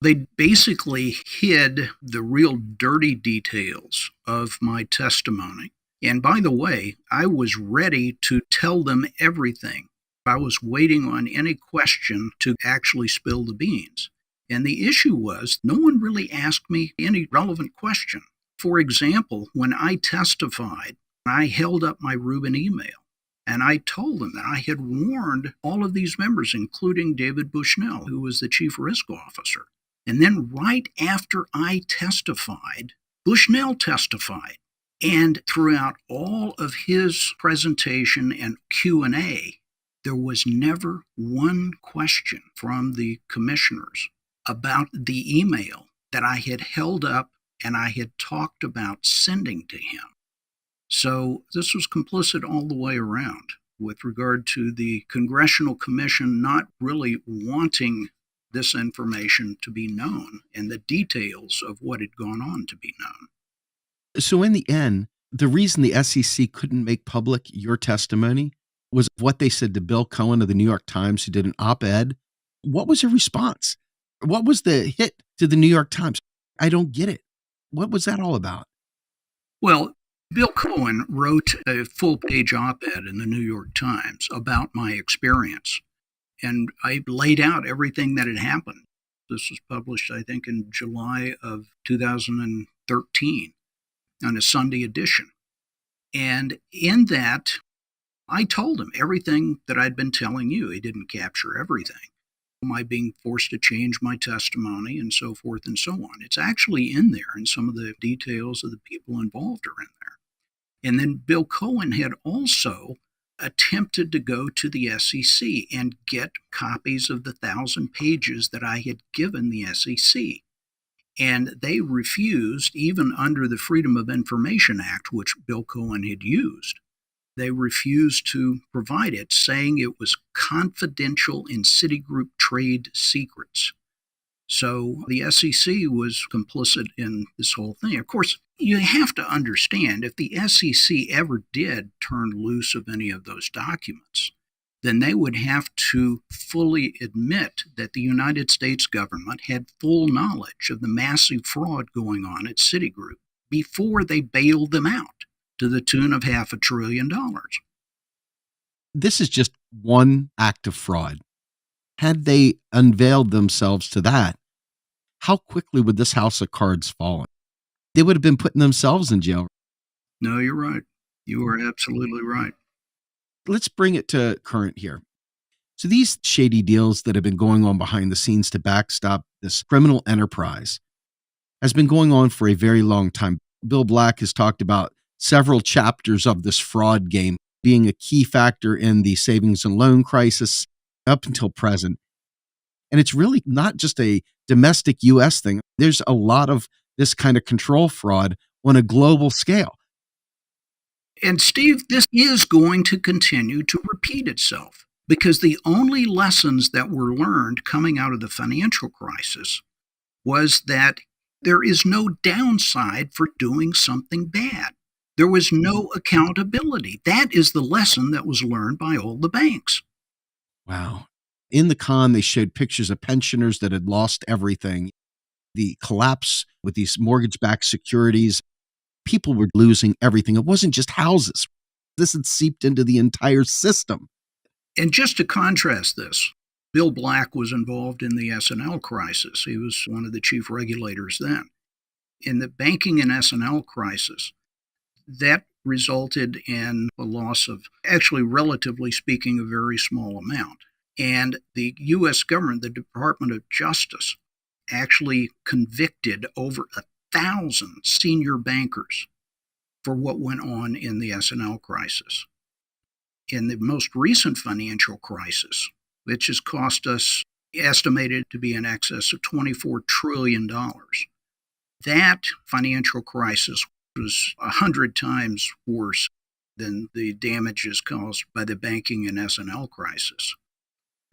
They basically hid the real dirty details of my testimony. And by the way, I was ready to tell them everything. I was waiting on any question to actually spill the beans. And the issue was, no one really asked me any relevant question. For example, when I testified, I held up my Rubin email. And I told them that I had warned all of these members, including David Bushnell, who was the chief risk officer. And then right after I testified, Bushnell testified. And throughout all of his presentation and Q&A, there was never one question from the commissioners about the email that I had held up and I had talked about sending to him. So this was complicit all the way around with regard to the Congressional Commission not really wanting this information to be known and the details of what had gone on to be known. So in the end, the reason the SEC couldn't make public your testimony was what they said to Bill Cohen of the New York Times, who did an op-ed. What was your response? What was the hit to the New York Times? I don't get it. What was that all about? Well, Bill Cohen wrote a full-page op-ed in the New York Times about my experience, and I laid out everything that had happened. This was published, I think, in July of 2013 on a Sunday edition. And in that, I told him everything that I'd been telling you. He didn't capture everything. My being forced to change my testimony and so forth and so on. It's actually in there, and some of the details of the people involved are in there. And then Bill Cohen had also attempted to go to the SEC and get copies of the 1,000 pages that I had given the SEC. And they refused, even under the Freedom of Information Act, which Bill Cohen had used. They refused to provide it, saying it was confidential in Citigroup trade secrets. So the SEC was complicit in this whole thing. Of course, you have to understand, if the SEC ever did turn loose of any of those documents, then they would have to fully admit that the United States government had full knowledge of the massive fraud going on at Citigroup before they bailed them out to the tune of $500 billion. This is just one act of fraud. Had they unveiled themselves to that, how quickly would this house of cards fall? They would have been putting themselves in jail. No, you're right. You are absolutely right. Let's bring it to current here. So these shady deals that have been going on behind the scenes to backstop this criminal enterprise has been going on for a very long time. Bill Black has talked about several chapters of this fraud game being a key factor in the savings and loan crisis up until present. And it's really not just a domestic U.S. thing. There's a lot of this kind of control fraud on a global scale. And Steve, this is going to continue to repeat itself because the only lessons that were learned coming out of the financial crisis was that there is no downside for doing something bad. There was no accountability. That is the lesson that was learned by all the banks. Wow. In the con, they showed pictures of pensioners that had lost everything. The collapse with these mortgage-backed securities, people were losing everything. It wasn't just houses. This had seeped into the entire system. And just to contrast this, Bill Black was involved in the S&L crisis. He was one of the chief regulators then. In the banking and S&L crisis, that resulted in a loss of, actually, relatively speaking, a very small amount. And the U.S. government, the Department of Justice, actually convicted over 1,000 senior bankers for what went on in the S&L crisis. In the most recent financial crisis, which has cost us, estimated to be in excess of $24 trillion, that financial crisis was 100 times worse than the damages caused by the banking and S&L crisis.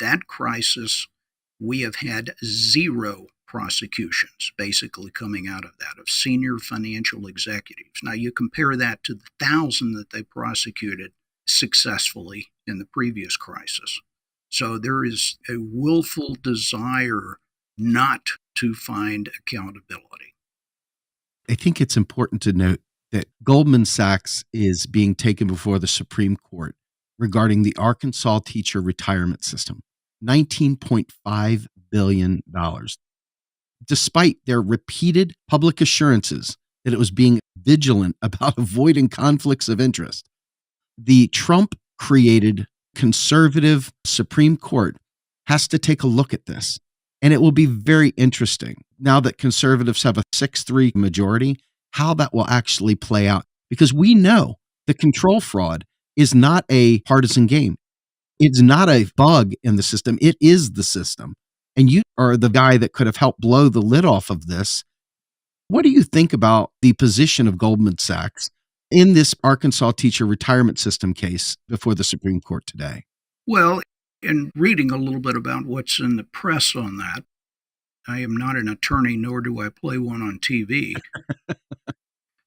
That crisis, we have had 0 prosecutions basically coming out of that, of senior financial executives. Now you compare that to the 1,000 that they prosecuted successfully in the previous crisis. So there is a willful desire not to find accountability. I think it's important to note that Goldman Sachs is being taken before the Supreme Court regarding the Arkansas teacher retirement system, $19.5 billion. Despite their repeated public assurances that it was being vigilant about avoiding conflicts of interest, the Trump-created conservative Supreme Court has to take a look at this. And it will be very interesting, now that conservatives have a 6-3 majority, how that will actually play out. Because we know the control fraud is not a partisan game. It's not a bug in the system. It is the system. And you are the guy that could have helped blow the lid off of this. What do you think about the position of Goldman Sachs in this Arkansas teacher retirement system case before the Supreme Court today? Well, in reading a little bit about what's in the press on that, I am not an attorney, nor do I play one on TV.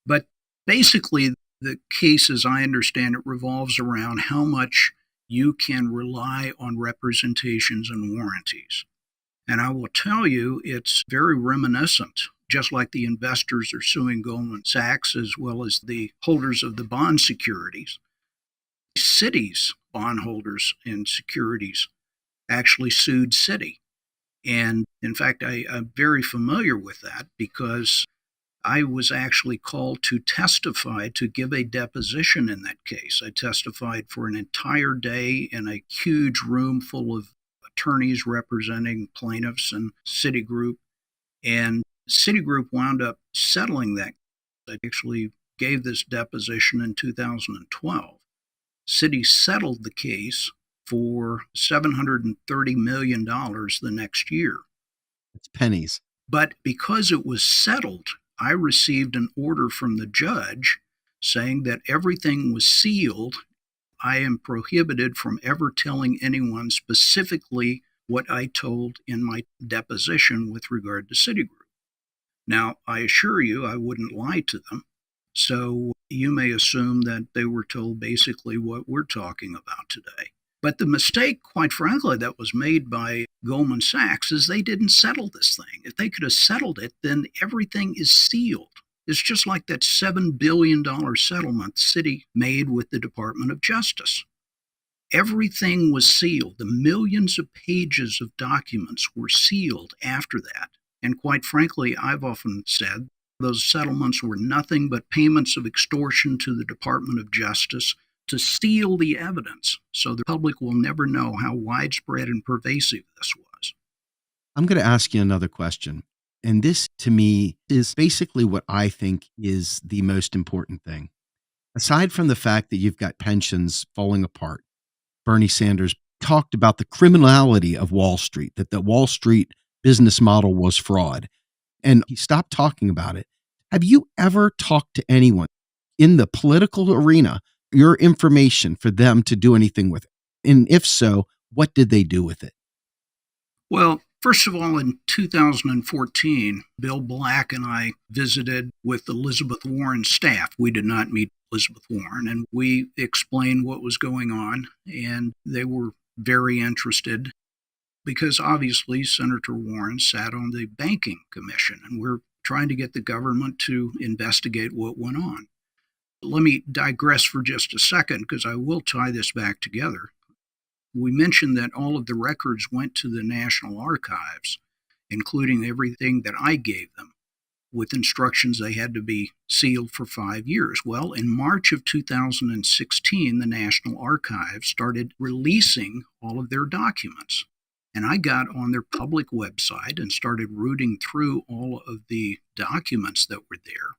But basically, the case, as I understand it, revolves around how much you can rely on representations and warranties. And I will tell you, it's very reminiscent, just like the investors are suing Goldman Sachs as well as the holders of the bond securities. Citi's bondholders and securities actually sued Citi. And in fact, I'm very familiar with that because I was actually called to testify, to give a deposition in that case. I testified for an entire day in a huge room full of attorneys representing plaintiffs and Citigroup. And Citigroup wound up settling that. I actually gave this deposition in 2012. Citi settled the case for $730 million the next year. It's pennies. But because it was settled, I received an order from the judge saying that everything was sealed. I am prohibited from ever telling anyone specifically what I told in my deposition with regard to Citigroup. Now, I assure you, I wouldn't lie to them. So you may assume that they were told basically what we're talking about today. But the mistake, quite frankly, that was made by Goldman Sachs is they didn't settle this thing. If they could have settled it, then everything is sealed. It's just like that $7 billion settlement Citi made with the Department of Justice. Everything was sealed. The millions of pages of documents were sealed after that. And quite frankly, I've often said those settlements were nothing but payments of extortion to the Department of Justice to steal the evidence, so the public will never know how widespread and pervasive this was. I'm going to ask you another question. And this, to me, is basically what I think is the most important thing. Aside from the fact that you've got pensions falling apart, Bernie Sanders talked about the criminality of Wall Street, that the Wall Street business model was fraud, and he stopped talking about it. Have you ever talked to anyone in the political arena, your information for them to do anything with it? And if so, what did they do with it? Well, first of all, in 2014, Bill Black and I visited with Elizabeth Warren's staff. We did not meet Elizabeth Warren, and we explained what was going on, and they were very interested because obviously Senator Warren sat on the Banking Commission, and we're trying to get the government to investigate what went on. Let me digress for just a second because I will tie this back together. We mentioned that all of the records went to the National Archives, including everything that I gave them. with instructions they had to be sealed for 5 years. Well, in March of 2016, the National Archives started releasing all of their documents. And I got on their public website and started rooting through all of the documents that were there.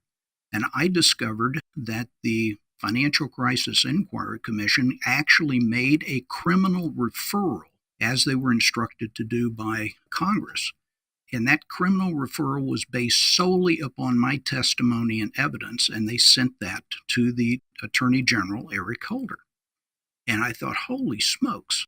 And I discovered that the Financial Crisis Inquiry Commission actually made a criminal referral, as they were instructed to do by Congress. And that criminal referral was based solely upon my testimony and evidence, and they sent that to the Attorney General, Eric Holder. And I thought, holy smokes.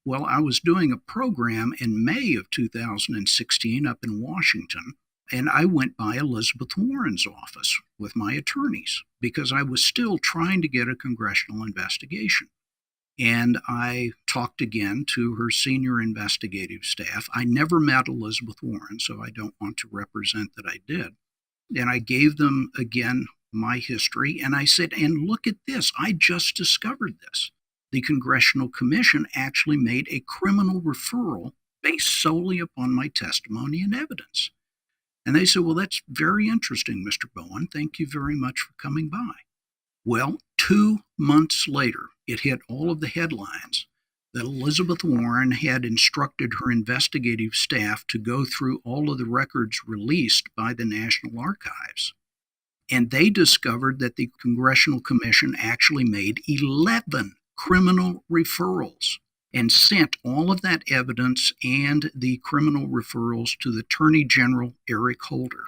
Well, I was doing a program in May of 2016 up in Washington, and I went by Elizabeth Warren's office with my attorneys because I was still trying to get a congressional investigation. And I talked again to her senior investigative staff. I never met Elizabeth Warren, so I don't want to represent that I did. And I gave them again my history, and I said, and look at this, I just discovered this. The Congressional Commission actually made a criminal referral based solely upon my testimony and evidence. And they said, well, that's very interesting, Mr. Bowen. Thank you very much for coming by. Well, 2 months later, it hit all of the headlines that Elizabeth Warren had instructed her investigative staff to go through all of the records released by the National Archives. And they discovered that the Congressional Commission actually made 11 criminal referrals and sent all of that evidence and the criminal referrals to the Attorney General, Eric Holder,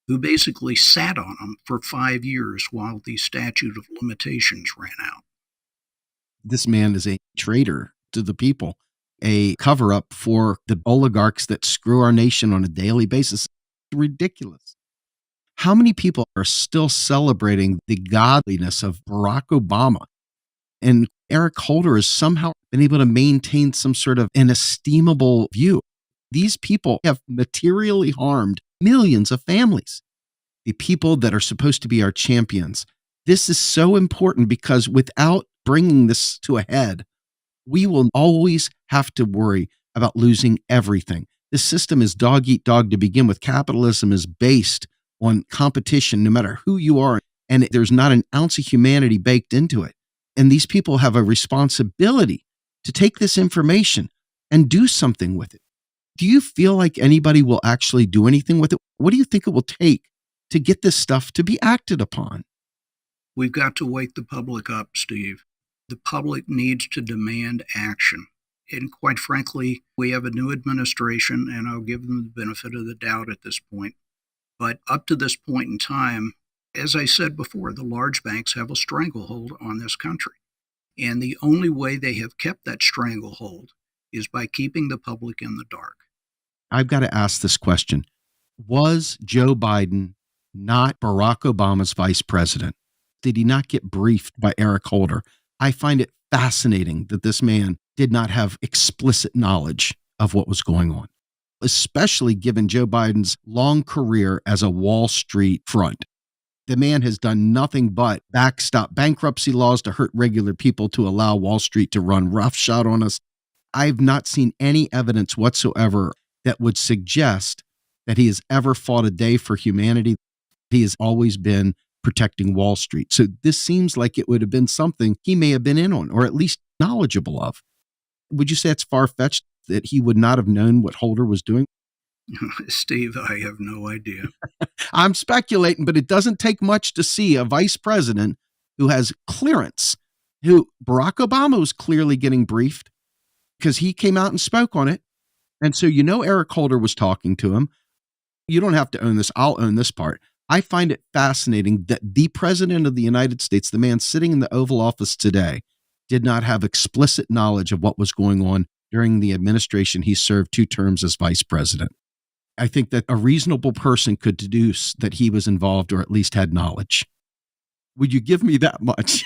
who basically sat on them for 5 years while the statute of limitations ran out. This man is a traitor to the people, a cover-up for the oligarchs that screw our nation on a daily basis. It's ridiculous. How many people are still celebrating the godliness of Barack Obama? And Eric Holder has somehow been able to maintain some sort of an esteemable view. These people have materially harmed millions of families, the people that are supposed to be our champions. This is so important because without bringing this to a head, we will always have to worry about losing everything. This system is dog eat dog to begin with. Capitalism is based on competition, no matter who you are, and there's not an ounce of humanity baked into it. And these people have a responsibility to take this information and do something with it. Do you feel like anybody will actually do anything with it? What do you think it will take to get this stuff to be acted upon? We've got to wake the public up, Steve. The public needs to demand action. And quite frankly, we have a new administration, and I'll give them the benefit of the doubt at this point. But up to this point in time, as I said before, the large banks have a stranglehold on this country. And the only way they have kept that stranglehold is by keeping the public in the dark. I've got to ask this question. Was Joe Biden not Barack Obama's vice president? Did he not get briefed by Eric Holder? I find it fascinating that this man did not have explicit knowledge of what was going on, especially given Joe Biden's long career as a Wall Street front. The man has done nothing but backstop bankruptcy laws to hurt regular people to allow Wall Street to run roughshod on us. I've not seen any evidence whatsoever that would suggest that he has ever fought a day for humanity. He has always been protecting Wall Street. So this seems like it would have been something he may have been in on, or at least knowledgeable of. Would you say it's far-fetched that he would not have known what Holder was doing? Steve, I have no idea. I'm speculating, but it doesn't take much to see a vice president who has clearance, who Barack Obama was clearly getting briefed because he came out and spoke on it. And so, Eric Holder was talking to him. You don't have to own this. I'll own this part. I find it fascinating that the president of the United States, the man sitting in the Oval Office today, did not have explicit knowledge of what was going on during the administration he served 2 terms as vice president. I think that a reasonable person could deduce that he was involved or at least had knowledge. Would you give me that much?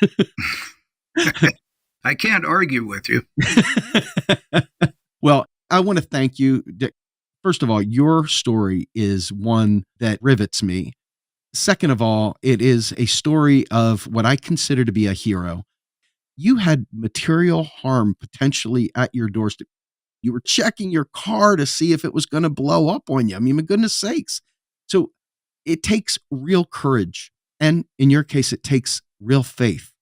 I can't argue with you. Well, I want to thank you, Dick. First of all, your story is one that rivets me. Second of all, it is a story of what I consider to be a hero. You had material harm potentially at your doorstep. You were checking your car to see if it was going to blow up on you. I mean, my goodness sakes. So it takes real courage. And in your case, it takes real faith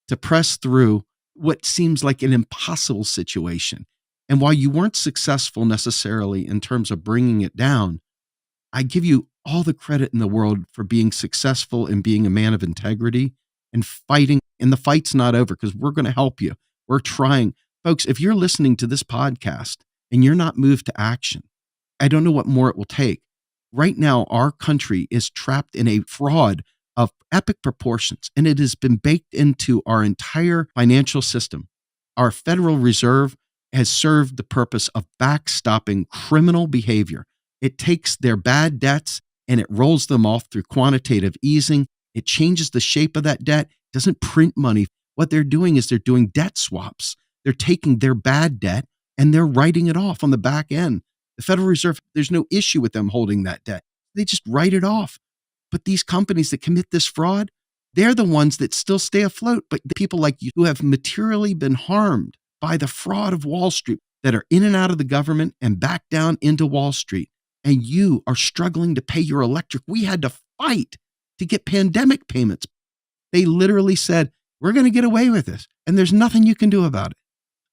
to press through what seems like an impossible situation. And while you weren't successful necessarily in terms of bringing it down, I give you all the credit in the world for being successful and being a man of integrity and fighting. And the fight's not over because we're going to help you. We're trying. Folks, if you're listening to this podcast and you're not moved to action, I don't know what more it will take. Right now, our country is trapped in a fraud of epic proportions, and it has been baked into our entire financial system. Our Federal Reserve has served the purpose of backstopping criminal behavior. It takes their bad debts and it rolls them off through quantitative easing. It changes the shape of that debt, doesn't print money. What they're doing is they're doing debt swaps. They're taking their bad debt and they're writing it off on the back end. The Federal Reserve, there's no issue with them holding that debt. They just write it off. But these companies that commit this fraud, they're the ones that still stay afloat. But the people like you who have materially been harmed by the fraud of Wall Street, that are in and out of the government and back down into Wall Street, and you are struggling to pay your electric. We had to fight to get pandemic payments. They literally said, we're going to get away with this, and there's nothing you can do about it.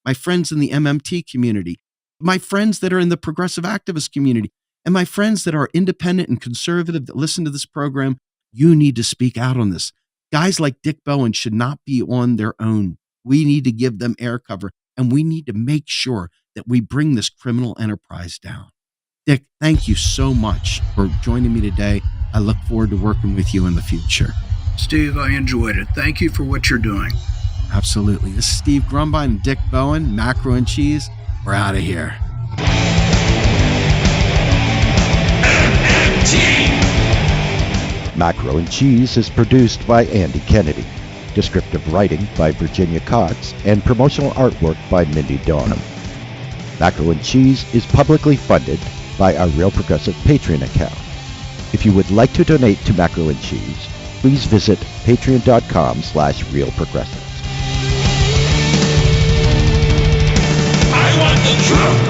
My friends in the MMT community, my friends that are in the progressive activist community, and my friends that are independent and conservative that listen to this program, you need to speak out on this. Guys like Dick Bowen should not be on their own. We need to give them air cover, and we need to make sure that we bring this criminal enterprise down. Dick, thank you so much for joining me today. I look forward to working with you in the future. Steve, I enjoyed it. Thank you for what you're doing. Absolutely. This is Steve Grumbine and Dick Bowen, Macro and Cheese. We're out of here. Macro and Cheese is produced by Andy Kennedy. Descriptive writing by Virginia Cox and promotional artwork by Mindy Donham. Macro and Cheese is publicly funded by our Real Progressive Patreon account. If you would like to donate to Macro and Cheese, please visit patreon.com/realprogressives. I want the truth.